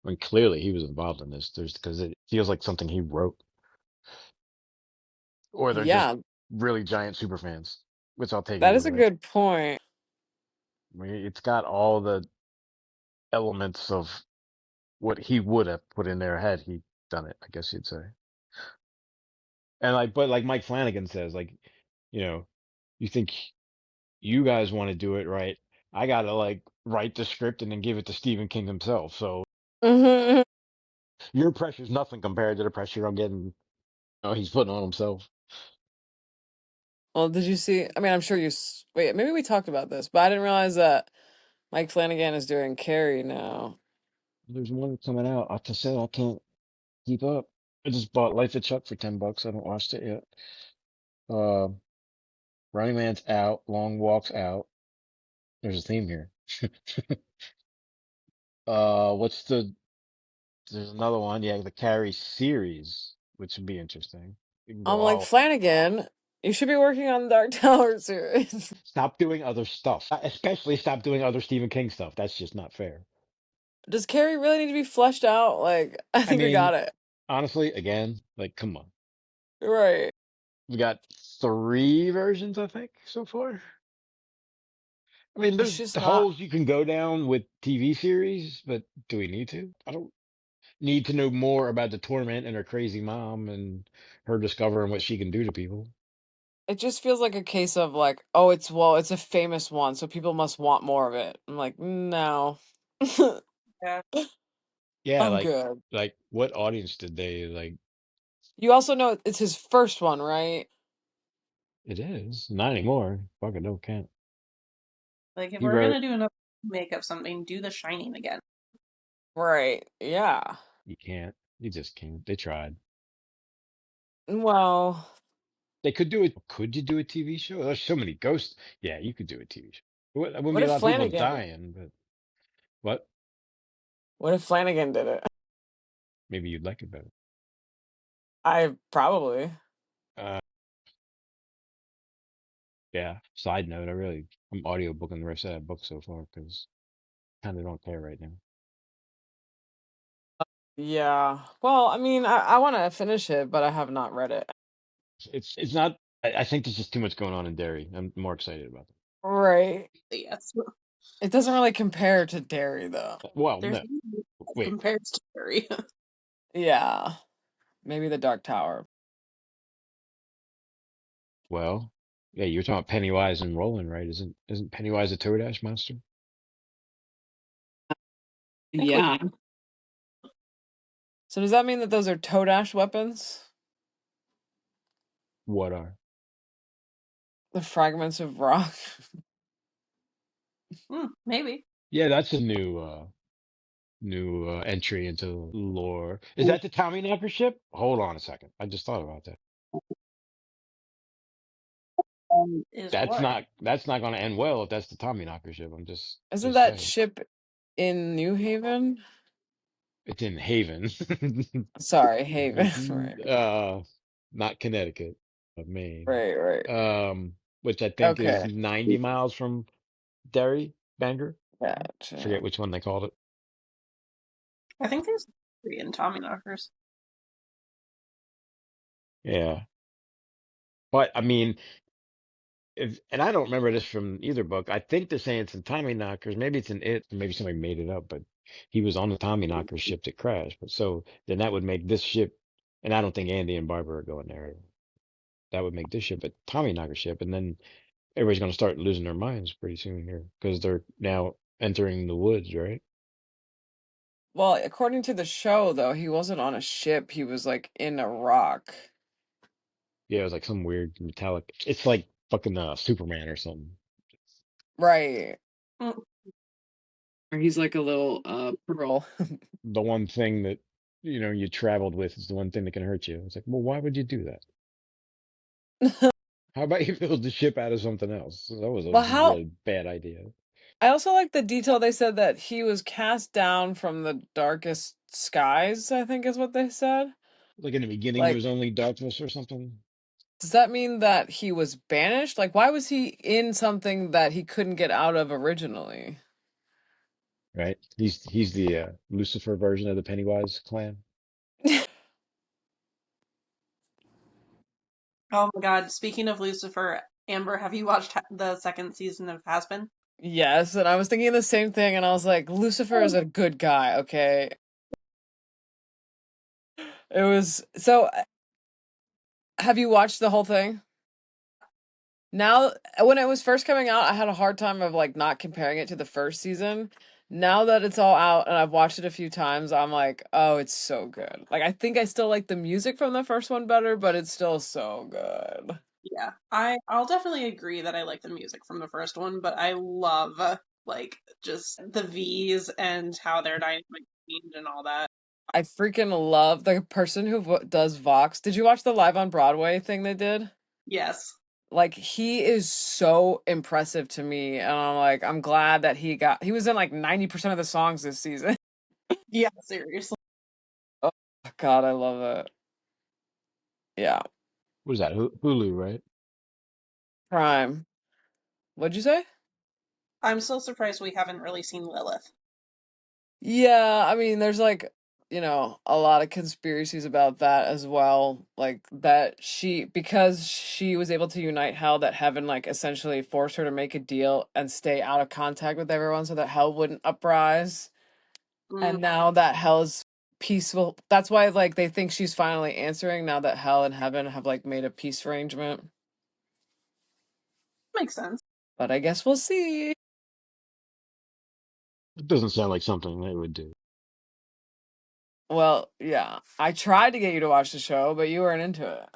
I mean, clearly he was involved in this. Because it feels like something he wrote. Or they're just Yeah, really giant super fans, which I'll take that either is a way. good point. I mean, it's got all the elements of what he would have put in there had he done it, I guess you'd say. And but like Mike Flanagan says, like, you know, you think you guys want to do it right. I gotta like write the script and then give it to Stephen King himself. So hmm your pressure's nothing compared to the pressure I'm getting, he's putting on himself. Well, did you see? I mean, I'm sure wait, maybe we talked about this, but I didn't realize that Mike Flanagan is doing Carrie now. There's one coming out. I just said I can't keep up. I just bought Life of Chuck for $10. I haven't watched it yet. Uh, Running Man's out. Long Walk's out. There's a theme here. What's there's another one. Yeah, the Carrie series, which would be interesting. You can go I'm like, all, Flanagan, you should be working on the Dark Tower series. stop doing other stuff. Especially stop doing other Stephen King stuff. That's just not fair. Does Carrie really need to be fleshed out? Like, I I think we mean, got it. honestly, again, like, come on. Right. We got three versions, I think, so far. I mean, It's there's just the not. holes you can go down with TV series, but do we need to? I don't need to know more about the torment and her crazy mom and her discovering what she can do to people. It just feels like a case of like, oh, it's a famous one, so people must want more of it. I'm like, no. Yeah. Yeah, I'm good. like what audience did they like? You also know it's his first one, right? It is not anymore. Fucking don't count. Like, if He we're wrote. going to do another remake of something, do The Shining again. Right. Yeah. You can't. You just can't. They tried. Well, They could do it. Could you do a TV show? There's so many ghosts. Yeah, you could do a TV show. There wouldn't what be a if lot of people Flanagan? dying, but what? What if Flanagan did it? Maybe you'd like it better. I probably. Uh, yeah. Side note, I'm audiobooking the rest of that book so far because kind of don't care right now. Yeah. Well, I mean, I want to finish it, but I have not read it. It's not. I think there's just too much going on in Derry. I'm more excited about that. Right. Yes. It doesn't really compare to Derry, though. Well, There's no, nothing that wait. compares to Derry. Yeah. Maybe the Dark Tower. Well, yeah, you're talking about Pennywise and Roland, right? Isn't Pennywise a Toadash monster? think we Yeah. So does that mean that those are Toadash weapons? What are? The fragments of rock? maybe. Yeah, that's a new entry into lore. Is that the Tommyknocker ship? Hold on a second. I just thought about that. Is what? That's not going to end well if that's the Tommyknocker ship. I'm Isn't just that saying. ship in New Haven? It's in Haven. Sorry, Haven. Right. Not Connecticut, but Maine. Right, right. Which I think is Okay. 90 miles from Derry, Bangor. Forget Gotcha. which one they called it. I think there's 3 in Tommyknockers. Yeah. But I mean, and I don't remember this from either book. I think they're saying it's in Tommyknockers. Maybe it's in it. Maybe somebody made it up, but he was on the Tommyknockers ship that crashed. But so then that would make this ship, and I don't think Andy and Barbara are going there. That would make this ship a Tommyknocker ship, and then everybody's going to start losing their minds pretty soon here because they're now entering the woods, right? Well, according to the show, though, he wasn't on a ship. He was like in a rock. Yeah, it was like some weird metallic. It's like fucking Superman or something. Right. Mm, Or he's like a little pearl. The one thing that you traveled with is the one thing that can hurt you. It's like, well, why would you do that? How about you build the ship out of something else? That was a But how really bad idea. I also like the detail they said that he was cast down from the darkest skies, I think is what they said. Like in the beginning, there Like, was only darkness or something, does that mean that he was banished? Like, why was he in something that he couldn't get out of originally? right? He's the Lucifer version of the Pennywise clan. Oh my god, speaking of Lucifer, Amber, have you watched the second season of Has Been? Yes, and I was thinking the same thing, and I was like, Lucifer is a good guy, okay? It was so. Have you watched the whole thing? Now, when it was first coming out, I had a hard time of like not comparing it to the first season. Now that it's all out and I've watched it a few times, I'm like, oh, it's so good. Like, I think I still like the music from the first one better, but it's still so good. Yeah, I'll definitely agree that I like the music from the first one, but I love like just the V's and how their dynamic changed and all that. I freaking love the person who does Vox. Did you watch the Live on Broadway thing they did? Yes. Like, he is so impressive to me, and I'm like, I'm glad that he was in like 90% of the songs this season. Yeah, seriously. Oh God, I love it. Yeah. What is that? Hulu, right? Prime. What'd you say? I'm still surprised we haven't really seen Lilith. Yeah, I mean, there's like, a lot of conspiracies about that as well. Like that because she was able to unite hell, that heaven like essentially forced her to make a deal and stay out of contact with everyone so that hell wouldn't uprise. Mm, And now that hell is peaceful. That's why like they think she's finally answering now that hell and heaven have like made a peace arrangement. makes sense. But I guess we'll see. It doesn't sound like something they would do. Well, yeah. I tried to get you to watch the show, but you weren't into it.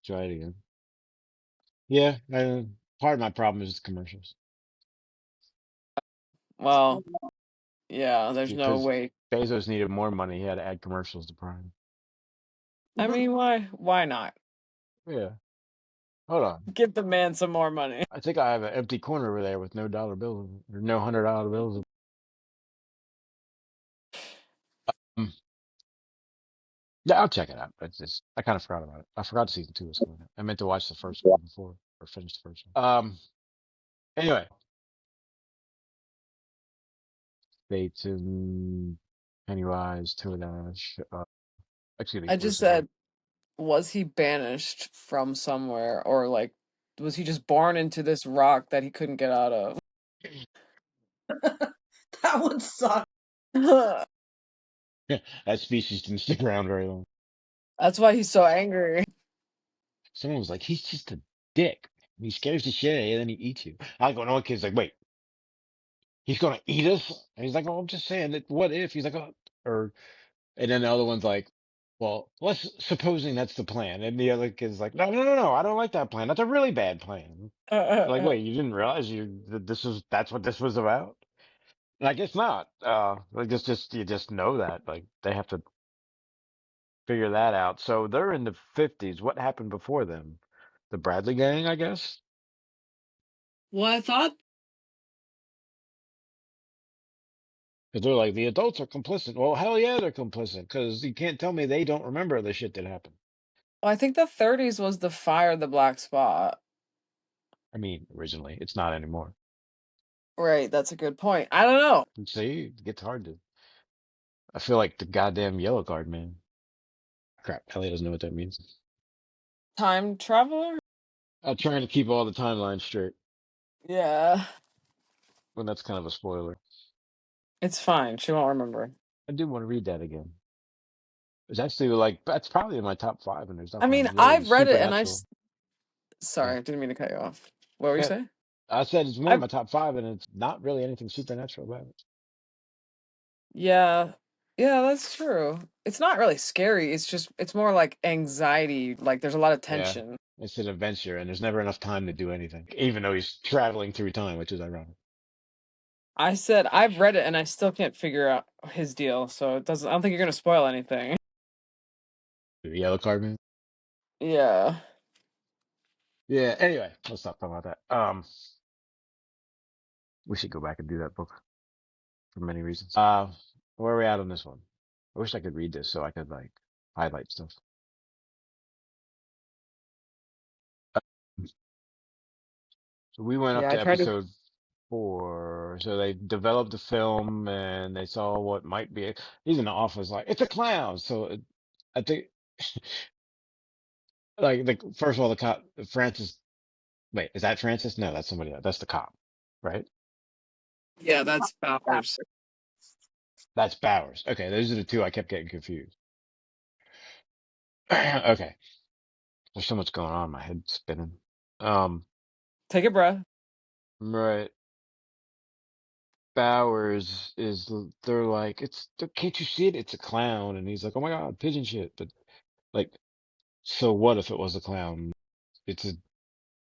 Try it again. Yeah, part of my problem is the commercials Well, yeah, there's no because way. Bezos needed more money. He had to add commercials to Prime. I mean, why not? Yeah. Hold on. Give the man some more money. I think I have an empty corner over there with no dollar bills or no $100 bills. Um, Yeah, I'll check it out. It's just, I kind of forgot about it. I forgot season two was coming out. I meant to watch the first one before or finish the first one. Anyway, Bateson, Pennywise, Toadash, excuse me, I just Lucifer. said, was he banished from somewhere, or like, was he just born into this rock that he couldn't get out of? That would suck. That species didn't stick around very long. That's why he's so angry. Someone was like, he's just a dick. He scares the shit out of you, and then he eats you. I go, no, kid's like, wait, he's gonna eat us? And he's like, oh, I'm just saying that what if? He's like, oh, or, and then the other one's like, well, let's supposing that's the plan. And the other kid's like, no, no, no, no, I don't like that plan. That's a really bad plan. Like, wait, you didn't realize that that's what this was about? And I guess not. Like it's just, you just know that. Like they have to figure that out. So they're in the 50s. What happened before them? The Bradley gang, I guess? Well, I thought. 'Cause they're like, the adults are complicit. Well, hell yeah, they're complicit. Because you can't tell me they don't remember the shit that happened. Well, I think the 30s was the fire, the black spot. I mean, originally, it's not anymore. Right, that's a good point. I don't know. And see, it gets hard to. I feel like the goddamn yellow card, man. Crap, Ellie doesn't know what that means. Time traveler? I'm trying to keep all the timelines straight. Yeah, Well, that's kind of a spoiler. it's fine. She won't remember. I do want to read that again. It's actually like, that's probably in my top five, and there's I nothing mean, really I've read it and supernatural. sorry, Yeah. I didn't mean to cut you off. What were you Yeah. saying? I said it's one of I my top five, and it's not really anything supernatural about it. Yeah. Yeah, that's true. It's not really scary. It's more like anxiety. Like there's a lot of Yeah. tension. It's an adventure, and there's never enough time to do anything, even though he's traveling through time, which is ironic. I said I've read it and I still can't figure out his deal, so it doesn't I don't think you're gonna spoil anything. The yellow card man. Yeah. Yeah. Anyway, let's stop talking about that. We should go back and do that book for many reasons. Where are we at on this one? I wish I could read this so I could like highlight stuff. So we went up Yeah, I to tried to episode 4. So they developed the film and they saw what might be. He's in the office like it's a clown. So I think like the first of all the cop Francis. Wait, is that Francis? No, that's somebody else. That's the cop, right? Yeah, that's Bowers. That's Bowers. Okay, those are the two I kept getting confused. Okay, there's so much going on. My head's spinning. Um, Take a breath. right. Bowers is they're like can't you see it? It's a clown, and he's like, oh my god, pigeon shit. But like, so what if it was a clown? It's an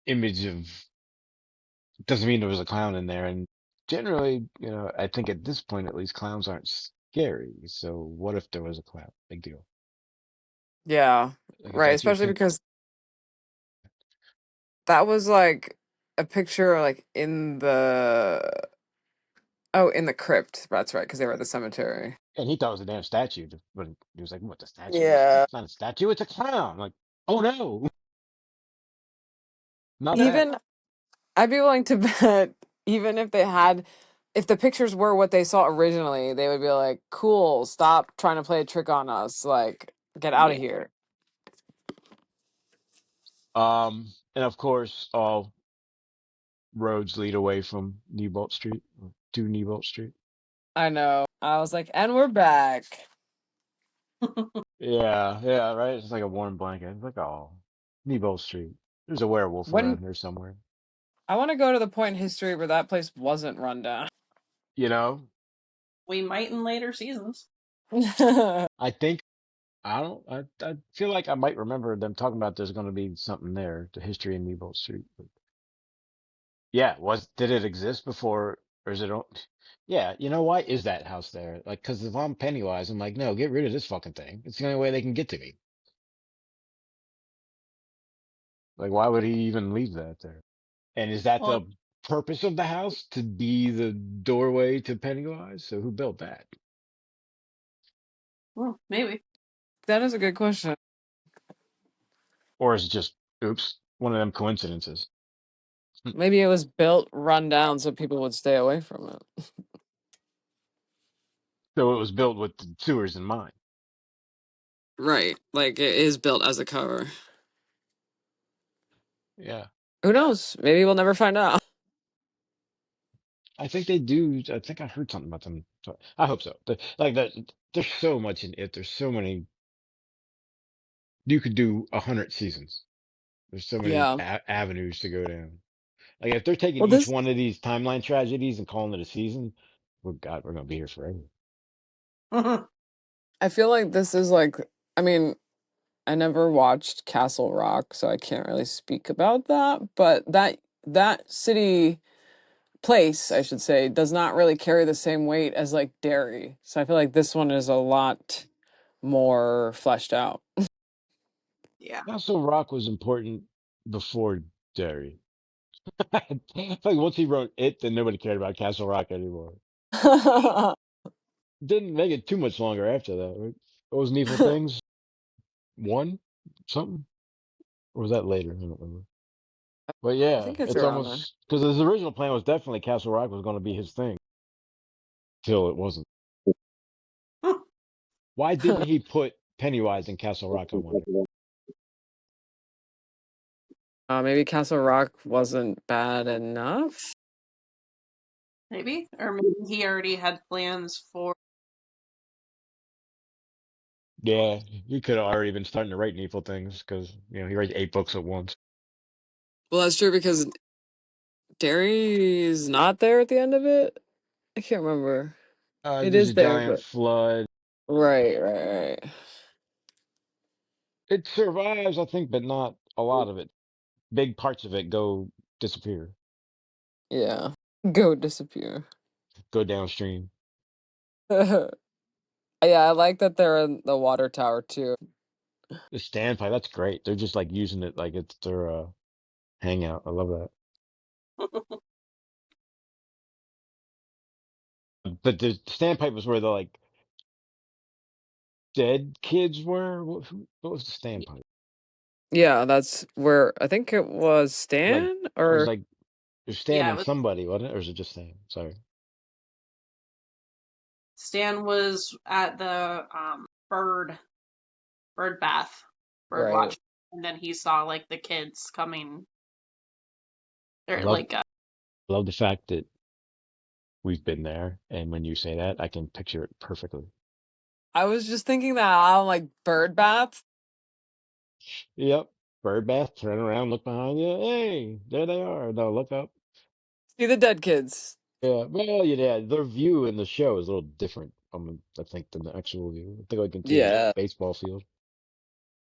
image of doesn't mean there was a clown in there. And generally, I think at this point at least clowns aren't scary. So what if there was a clown? Big deal. Yeah. Like if Right, that's your especially thing. because that was like a picture like in the in the crypt. That's right, because they were at the cemetery. And he thought it was a damn statue. But he was like, what, the statue? Yeah. It's not a statue, it's a clown. Like, oh no, not that. Even I'd be willing to bet, even if the pictures were what they saw originally, they would be like, cool, stop trying to play a trick on us. Like, get out of Yeah. here. And of course, all roads lead away from Newbolt Street, or to Newbolt Street. I know. I was like, and we're back. Yeah, yeah, right. It's like a warm blanket. It's like, oh, Newbolt Street. There's a werewolf When around here somewhere. I want to go to the point in history where that place wasn't run down. You know, We might in later seasons. I think I feel like I might remember them talking about there's going to be something there, the history in Newbolt Street. But yeah, did it exist before, or is it? Yeah, why is that house there? Like, because if I'm Pennywise, I'm like, no, get rid of this fucking thing. It's the only way they can get to me. Like, why would he even leave that there? And is that Well, the purpose of the house to be the doorway to Pennywise? So who built that? maybe. That is a good question. Or is it just oops, one of them coincidences? Maybe it was built run down so people would stay away from it. So it was built with the sewers in mind. Right. Like it is built as a cover. Yeah. Who knows? Maybe we'll never find out. I think they do. I think I heard something about them. So I hope so. Like that, there's so much in it. There's so many. You could do 100 seasons. There's so many Yeah. avenues to go down. Like if they're taking Well, each this one of these timeline tragedies and calling it a season, well, God, we're gonna be here forever. I feel like this is like I mean, I never watched Castle Rock, so I can't really speak about that, but that city place, I should say, does not really carry the same weight as like Derry. So I feel like this one is a lot more fleshed out. Yeah. Castle Rock was important before Derry. It's like once he wrote it, then nobody cared about Castle Rock anymore. Didn't make it too much longer after that, right? What was Needful Things? One? Something? Or was that later? I don't remember. But I yeah, think it's it's around there. almost because his original plan was definitely Castle Rock was going to be his thing till it wasn't. Why didn't he put Pennywise in Castle Rock? I wonder. Maybe Castle Rock wasn't bad enough. Maybe, or maybe he already had plans for. Yeah, he could have already been starting to write Needful Things because he writes 8 books at once. Well, that's true because Derry's not there at the end of it. I can't remember. It There's is a there, giant but flood. right, right, right. It survives, I think, but not a lot of it. Big parts of it go disappear, Yeah. Go disappear. go downstream. Yeah, I like that they're in the water tower too. The standpipe, that's great. They're just like using it like it's their hangout. I love that. But the standpipe was where the like dead kids were. What was the standpipe? Yeah, that's where I think it was Like Stan it was or like you're Yeah, it standing was. somebody, wasn't it? Or is it just Stan? Sorry. Stan was at the bird bath, bird right. watch, and then he saw like the kids coming. I They're love like, love the fact that we've been there, and when you say that, I can picture it perfectly. I was just thinking that I'm like bird baths. Yep. Bird bath, turn around, look behind you. Hey, there they are. No, look up. See the dead kids. Yeah, well, yeah, their view in the show is a little different, I think, than the actual view. I think I can see a Yeah. baseball field.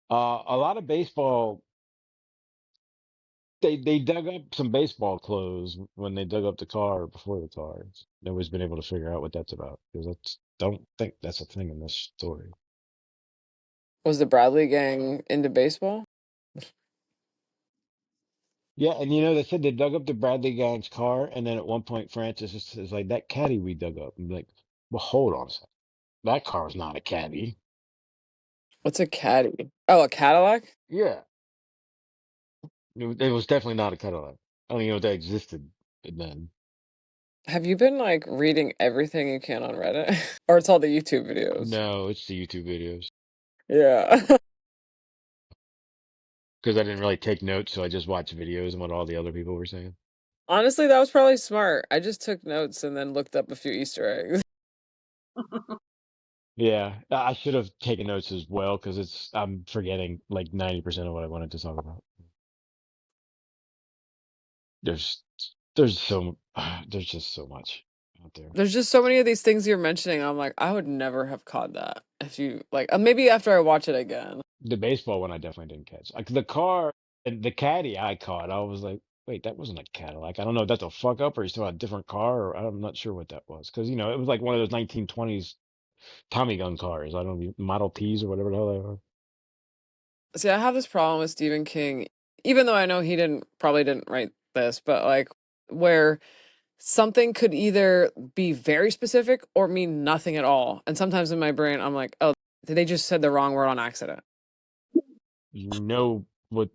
A lot of baseball, they dug up some baseball clothes when they dug up the car before the car. Nobody's been able to figure out what that's about because I don't think that's a thing in this story. Was the Bradley gang into baseball? Yeah, and they said they dug up the Bradley gang's car, and then at one point Francis is like, that caddy we dug up. I'm like, well, hold on a second. That car's not a caddy. What's a caddy? Oh, a Cadillac? Yeah. It was definitely not a Cadillac. I don't even know if that existed then. Have you been like reading everything you can on Reddit? Or it's all the YouTube videos? No, it's the YouTube videos. Yeah. Because I didn't really take notes, so I just watched videos and what all the other people were saying. Honestly, that was probably smart. I just took notes and then looked up a few Easter eggs. Yeah, I should have taken notes as well because I'm forgetting like 90% of what I wanted to talk about. There's there's so there's just so much out there. There's just so many of these things you're mentioning. I'm like, I would never have caught that if you like. Maybe after I watch it again. The baseball one I definitely didn't catch. Like the car and the caddy I caught, I was like, wait, that wasn't a Cadillac. I don't know if that's a fuck up or you still a different car or I'm not sure what that was. Because it was like one of those 1920s Tommy gun cars. I don't know, Model Ts or whatever the hell they are. See, I have this problem with Stephen King, even though I know he probably didn't write this, but like where something could either be very specific or mean nothing at all. And sometimes in my brain, I'm like, oh, They just said the wrong word on accident. You know what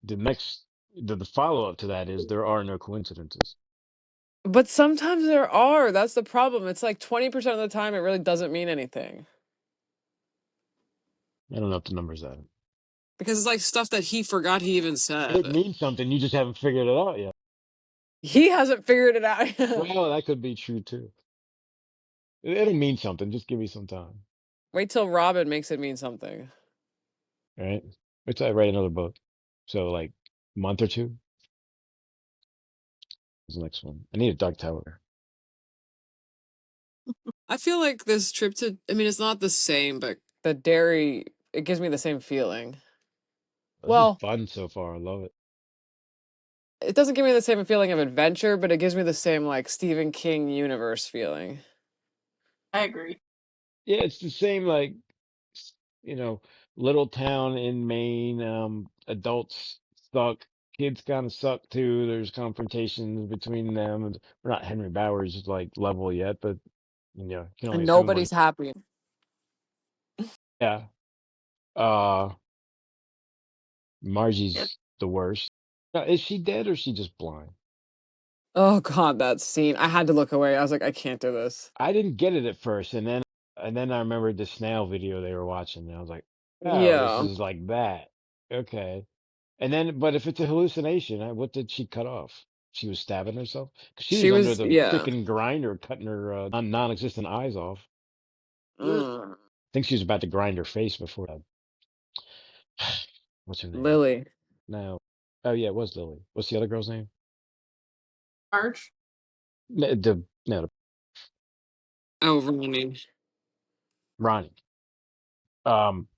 the next the follow up to that is there are no coincidences. But sometimes there are. That's the problem. It's like 20% of the time it really doesn't mean anything. I don't know if the numbers that. Because it's like stuff that he forgot he even It said. means something, you just haven't figured it out yet. He hasn't figured it out yet. Well, that could be true too. It'll mean something. Just give me some time. Wait till Robin makes it mean something. All right. Wait till I write another book. So like month or two is the next one. I need a Dark Tower. I feel like this trip to, I mean, it's not the same, but the Derry, it gives me the same feeling. This is Well, fun so far. I love it. it doesn't give me the same feeling of adventure, but it gives me the same, like, Stephen King universe feeling. I agree. Yeah, it's the same like you know, little town in Maine. Adults suck. Kids kind of suck too. There's confrontations between them. And we're not Henry Bowers like level yet, but you can only And assume we're nobody's happy. yeah. Uh, Yep. Margie's the worst. Is she dead or is she just blind? Oh God, that scene. I had to look away. I was like, I can't do this. I didn't get it at first, and then I remembered the snail video they were watching, and I was like, oh, this Yeah. is like that. Okay. And then, but if it's a hallucination, what did she cut off? She was stabbing herself because she She was under was, the yeah. freaking grinder, cutting her non-existent eyes off. Ugh. Mm. I think she was about to grind her face before. What's her name? Lily. No. Oh yeah, it was Lily. What's the other girl's name? March. No, Oh, Ronnie. Ronnie. Um,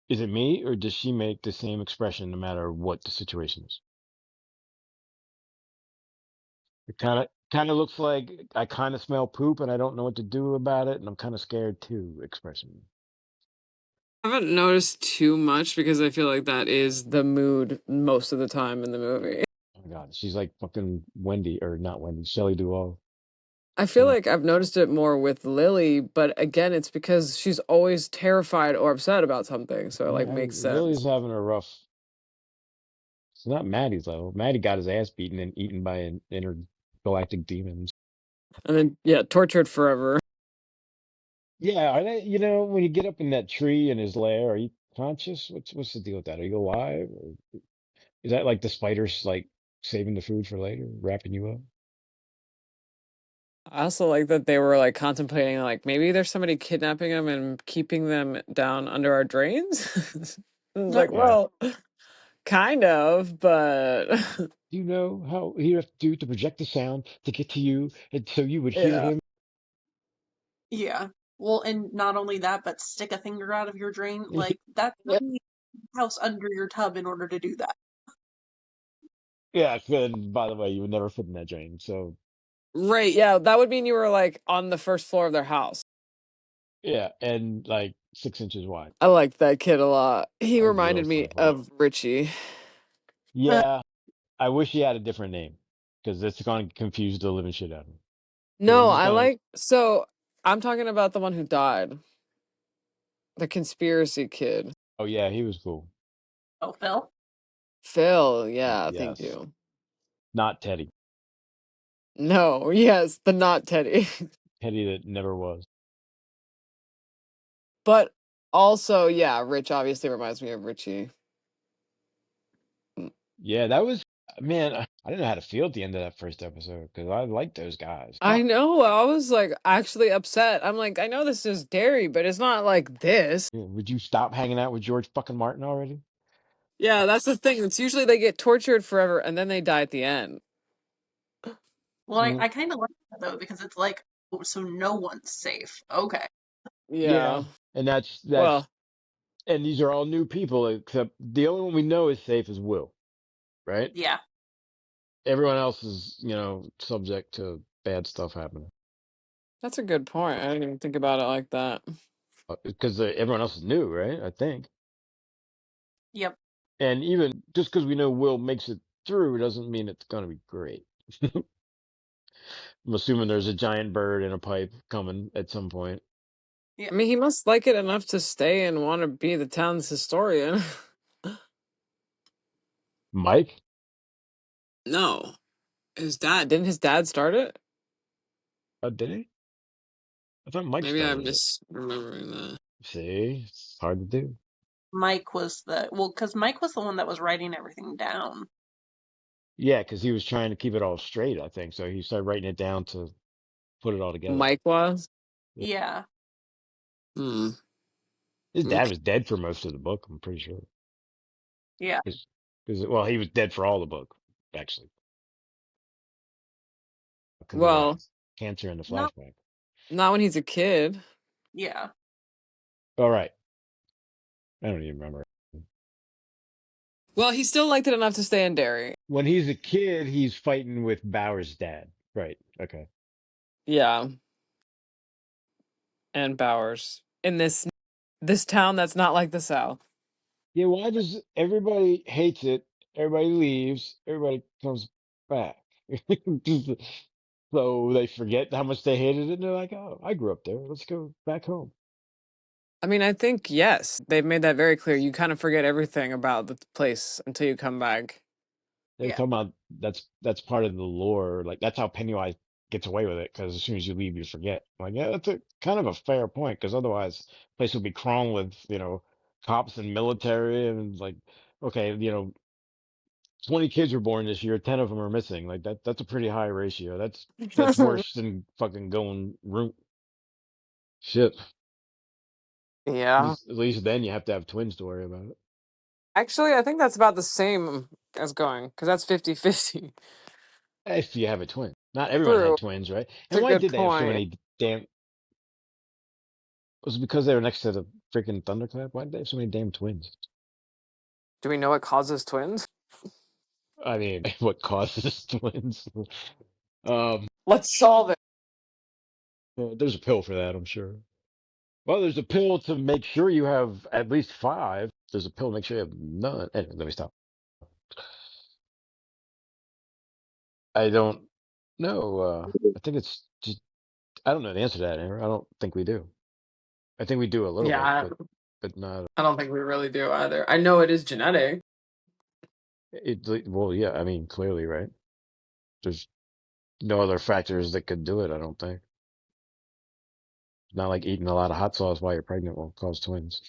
is it me or does she make the same expression no matter what the situation is? It kind of looks like I kind of smell poop and I don't know what to do about it, and I'm kind of scared too. Expression. I haven't noticed too much because I feel like that is the mood most of the time in the movie. Oh my God, she's like fucking Wendy or not Wendy, Shelley Duvall. I feel like I've noticed it more with Lily, but again, it's because she's always terrified or upset about something, so it like Yeah, makes Lily's sense. having a rough. It's not Maddie's level. Maddie got his ass beaten and eaten by an intergalactic demon. And then yeah, tortured forever. Yeah, are they? When you get up in that tree in his lair, are you conscious? What's the deal with that? Are you alive? Or is that like the spiders like saving the food for later, wrapping you up? I also like that they were like contemplating like maybe there's somebody kidnapping them and keeping them down under our drains. It's like, Yeah. well, kind of, but Do you know how he'd have to do to project the sound to get to you, and so you would hear yeah. him? Yeah. Well, and not only that, but stick a finger out of your drain. Like that's Yep. you need a house under your tub in order to do that. Yeah, and by the way, you would never fit in that drain. So Right, yeah, that would mean you were like on the first floor of their house. yeah, and like 6 inches wide. I liked that kid a lot. He I will reminded me stuff up. of Richie. Yeah, I wish he had a different name because it's going to confuse the living shit out of me. Because I'm No, just I gonna. like so I'm talking about the one who died. The conspiracy kid. Oh yeah, he was cool. Oh, Phil. Phil, yeah, thank Yes, you. not Teddy. No, yes, the not Teddy. Teddy that never was. But also, yeah, Rich obviously reminds me of Richie. Mm. Yeah, that was man. I didn't know how to feel at the end of that first episode because I liked those guys. I know, I was like actually upset. I'm like, I know this is Derry, but it's not like this. Yeah, would you stop hanging out with George fucking Martin already? Yeah, that's the thing. It's usually they get tortured forever and then they die at the end. Well, I, Mm, I kind of like that though because it's like, oh, so no one's safe. Okay. yeah, Yeah. and that's Well, and these are all new people except the only one we know is safe is Will, right? Yeah. Everyone else is subject to bad stuff happening that's a good point. I didn't even think about it like that. because everyone else is new, right? I think, Yep. and even just because we know Will makes it through doesn't mean it's gonna be great. I'm assuming there's a giant bird in a pipe coming at some point. I mean, he must like it enough to stay and want to be the town's historian. Mike? No, his dad. Didn't his dad start it? Oh, did he? I thought Mike Maybe I'm started it. misremembering that. See, it's hard to do. Mike was because Mike was the one that was writing everything down. Yeah, because he was trying to keep it all straight, I think. So he started writing it down to put it all together. Mike was. Yeah. Yeah, Hmm. His dad Okay. was dead for most of the book, I'm pretty sure. yeah, Because, well, he was dead for all the book, actually, because of that Well, cancer in the no, flashback. not when he's a kid. yeah, All right. I don't even remember. Well, he still liked it enough to stay in Derry. When he's a kid, he's fighting with Bauer's dad. Right. Okay. Yeah, and Bowers in this town that's not like the South. Yeah, why does everybody hates it? Everybody leaves. Everybody comes back. Just- So they forget how much they hated it, and they're like, "Oh, I grew up there. Let's go back home." I mean, I think yes, they've made that very clear. You kind of forget everything about the place until you come back. They're yeah, talking about that's part of the lore. Like that's how Pennywise gets away with it because as soon as you leave, you forget. I'm like, yeah, that's a kind of a fair point because otherwise, the place would be crawling with cops and military and like, okay, 20 kids were born this year, 10 of them are missing. Like that's a pretty high ratio. That's worse than fucking going root shit. Yeah. At least then you have to have twins to worry about it. Actually, I think that's about the same as going because that's 50-50. If you have a twin. Not everyone True. had twins, right? It's And a why good did they have so point. many damn Was it because they were next to the freaking thunderclap? Why did they have so many damn twins? Do we know what causes twins? I mean, what causes twins? Um, Let's solve it. there's a pill for that, I'm sure. Well, there's a pill to make sure you have at least five. There's a pill to make sure you have none. Anyway, let me stop. I don't know. I think it's just, I don't know the answer to that, Amber. I don't think we do. I think we do a little bit, Yeah, but not. I don't think we really do either. I know it is genetic. Well, yeah, I mean, clearly, right? There's no other factors that could do it, I don't think. Not like eating a lot of hot sauce while you're pregnant will cause twins.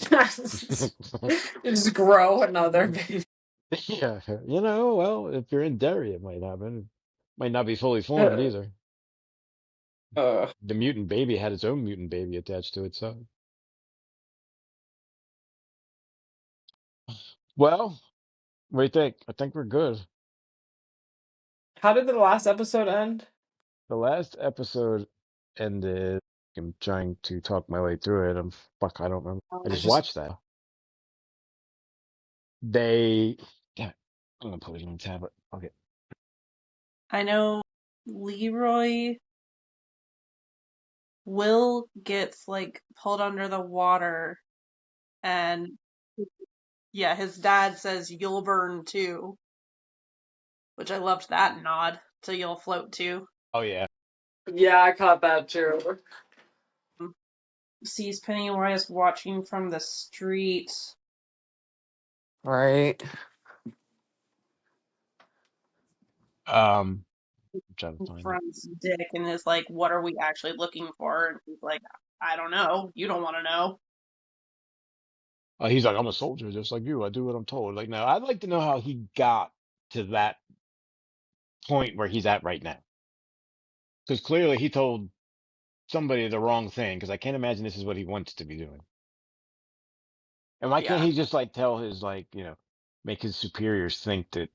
You just grow another baby. Yeah, well, if you're in Derry, it might happen. It might not be fully formed either. Uh, The mutant baby had its own mutant baby attached to itself. Well, what do you think? I think we're good. how did the last episode end? The last episode ended. I'm trying to talk my way through it. I don't remember. I I just just watched that. They, damn it, I'm gonna put it on tablet. Okay. I know Leroy Will gets like pulled under the water, and yeah, his dad says you'll burn too, which I loved that nod to you'll float too. Oh yeah. yeah, I caught that too. Sees Pennywise watching from the street. Right. I'm trying to find it. Confronts Dick and is like, "What are we actually looking for?" And he's like, "I don't know. You don't want to know." He's like, I'm a soldier just like you. I do what I'm told. Like now, I'd like to know how he got to that point where he's at right now. Because clearly he told somebody the wrong thing. Because I can't imagine this is what he wants to be doing. And why can't Yeah, he just like tell his make his superiors think that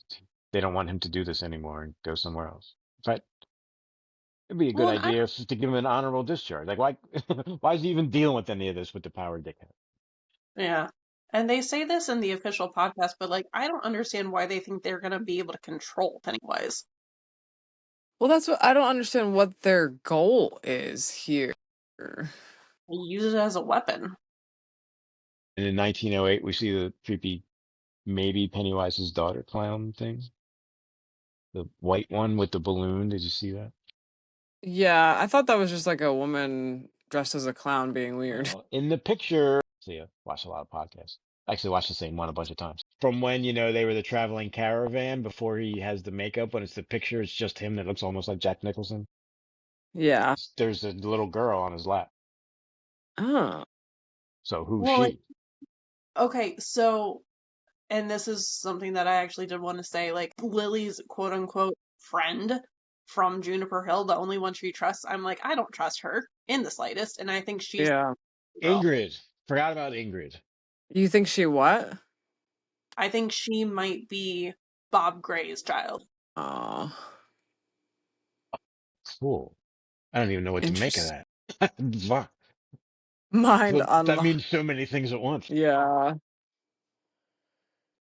they don't want him to do this anymore and go somewhere else? In fact, it'd be a good well, and I idea to give him an honorable discharge. Like why? Why is he even dealing with any of this with the power Dick has? yeah. And they say this in the official podcast, but like, I don't understand why they think they're gonna be able to control Pennywise. Well, that's what I don't understand what their goal is here. They use it as a weapon. And in 1908, we see the creepy maybe Pennywise's daughter clown thing. The white one with the balloon. Did you see that? Yeah, I thought that was just like a woman dressed as a clown being weird. Well, in the picture, see, I watch a lot of podcasts. Actually, watch the same one a bunch of times. From when, they were the traveling caravan before he has the makeup, when it's the picture, it's just him that looks almost like Jack Nicholson. Yeah. There's a little girl on his lap. Oh. So who's Well, she? okay, so, and this is something that I actually did want to say, like Lily's quote unquote friend from Juniper Hill, the only one she trusts, I'm like, I don't trust her in the slightest, and I think she's Yeah. the girl. Ingrid. Forgot about Ingrid. You think she what? I think she might be Bob Gray's child. Oh. Cool. I don't even know what to make of Interesting. that. Fuck. Mind Well, that unlocked. means so many things at once. Yeah.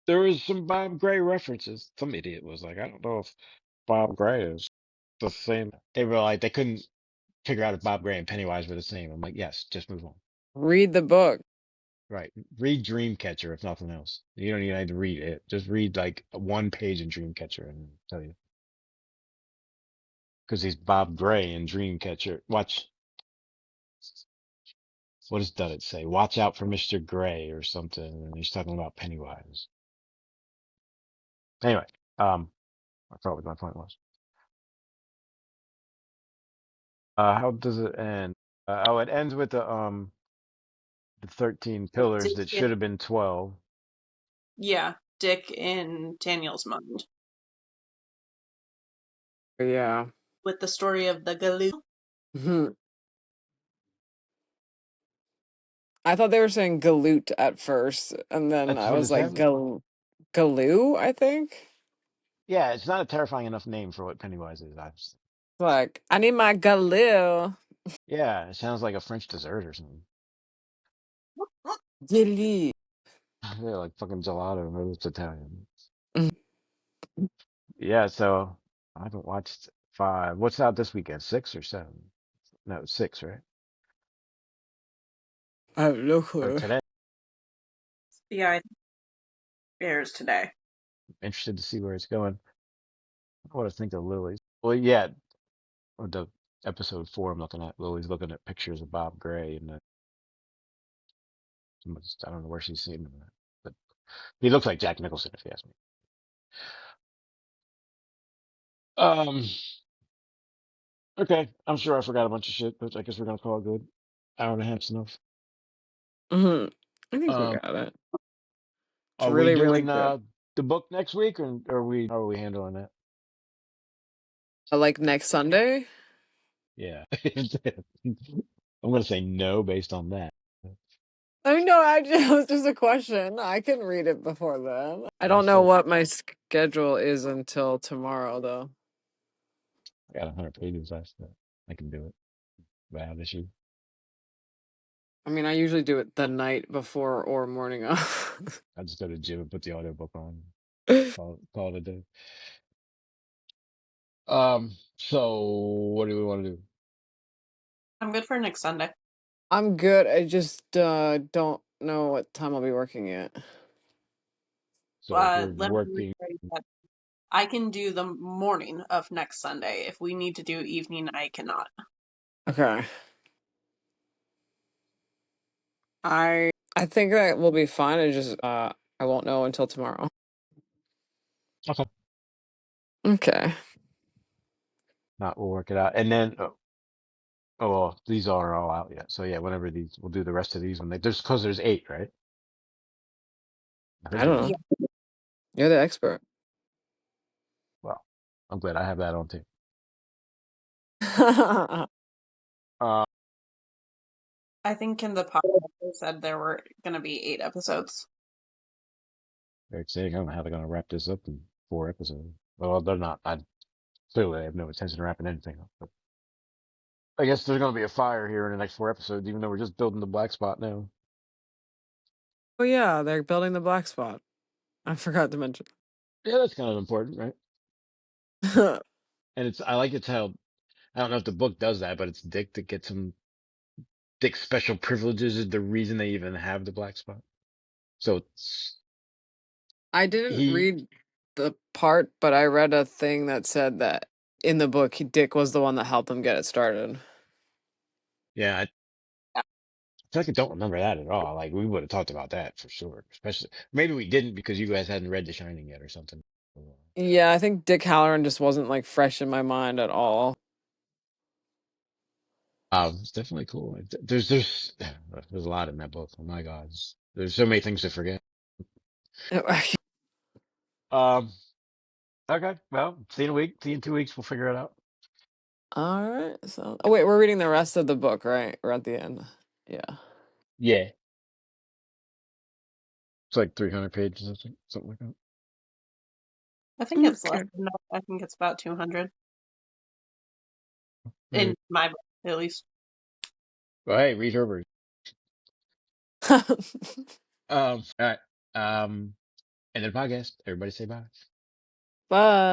There was some Bob Gray references. Some idiot was like, I don't know if Bob Gray is the same. They were like, they couldn't figure out if Bob Gray and Pennywise were the same. I'm like, yes, just move on. Read the book. Right. Read Dreamcatcher, if nothing else. You don't even need to read it. Just read like one page in Dreamcatcher and it'll tell you. Because he's Bob Gray in Dreamcatcher. Watch. What does Duddit say? Watch out for Mr. Gray or something. And he's talking about Pennywise. Anyway, I forgot what my point was. How does it end? Oh, it ends with the 13 pillars Dick that in, should have been 12. yeah, Dick in Daniel's mind Yeah. with the story of the Galoo. Mhm. I thought they were saying galoot at first, and then That's I what was it like, says. galoo, I think. Yeah, it's not a terrifying enough name for what Pennywise is. Like, I need my galoo. Yeah, it sounds like a French dessert or something. Gilly. Yeah, like fucking gelato, but it's Italian. Mhm. Yeah, so I haven't watched five. What's out this weekend? Six or seven? No, six, right? I have no Or clue. today. Yeah, it airs today. Interested to see where it's going. What I think of Lily's. Well, yeah, or the episode 4 I'm looking at. Lily's looking at pictures of Bob Gray, and I don't know where she's seen him, but he looks like Jack Nicholson, if you ask me. Um, okay, I'm sure I forgot a bunch of shit, but I guess we're gonna call it good. Hour and a half's enough. Hmm. I think we Um, got it. It's are we really, really doing good. the book next week, or how are we handling that? Like next Sunday? Yeah, I'm gonna say no based on that. I mean, no, it was just a question. I can read it before then. I I don't know still what my schedule is until tomorrow, though. I got 100 pages left. I can do it without issue. I mean, I usually do it the night before or morning of. I just go to the gym and put the audiobook on. Call it a day. So what do we want to do? I'm good for next Sunday. I'm good. I just don't know what time I'll be working yet. So if you're Let me working, rephrase that. I can do the morning of next Sunday. If we need to do evening, I cannot. Okay. I think that will be fine. I won't know until tomorrow. okay, Okay. not we'll work it out. And then well, these are all out yet. So yeah, whenever we'll do the rest of these when there's because there's 8, right? I think I don't there's 8. know. Yeah, You're the expert. Well, I'm glad I have that on tape. Uh, I think in the podcast they said there were going to be 8 episodes. very exciting. I don't know how they're gonna wrap this up in 4 episodes. Well, they're not. Clearly I have no intention of wrapping anything up. But I guess there's gonna be a fire here in the next 4 episodes, even though we're just building the black spot now. Oh yeah, they're building the black spot. I forgot to mention. Yeah, that's kind of important, right? And I like it's how I don't know if the book does that, but it's Dick that gets him. Dick's special privileges is the reason they even have the black spot. So I didn't he, read the part, but I read a thing that said that in the book, Dick was the one that helped him get it started. yeah, feel like I don't remember that at all. Like we would have talked about that for sure. Especially maybe we didn't because you guys hadn't read The Shining yet or something. Yeah, I think Dick Halloran just wasn't like fresh in my mind at all. It's definitely cool. There's a lot in that book. Oh my God, there's so many things to forget. Um, okay, well, see you in a week. See you in 2 weeks. We'll figure it out. All right. So, oh wait, we're reading the rest of the book, right? We're at the end. Yeah. Yeah, it's like 300 pages, I think, something like that. I think it's less Okay. than that. I think it's about 200 All in right. my book, at least. Well, hey, read Herbert. All right. And then podcast. Everybody say bye. Bye.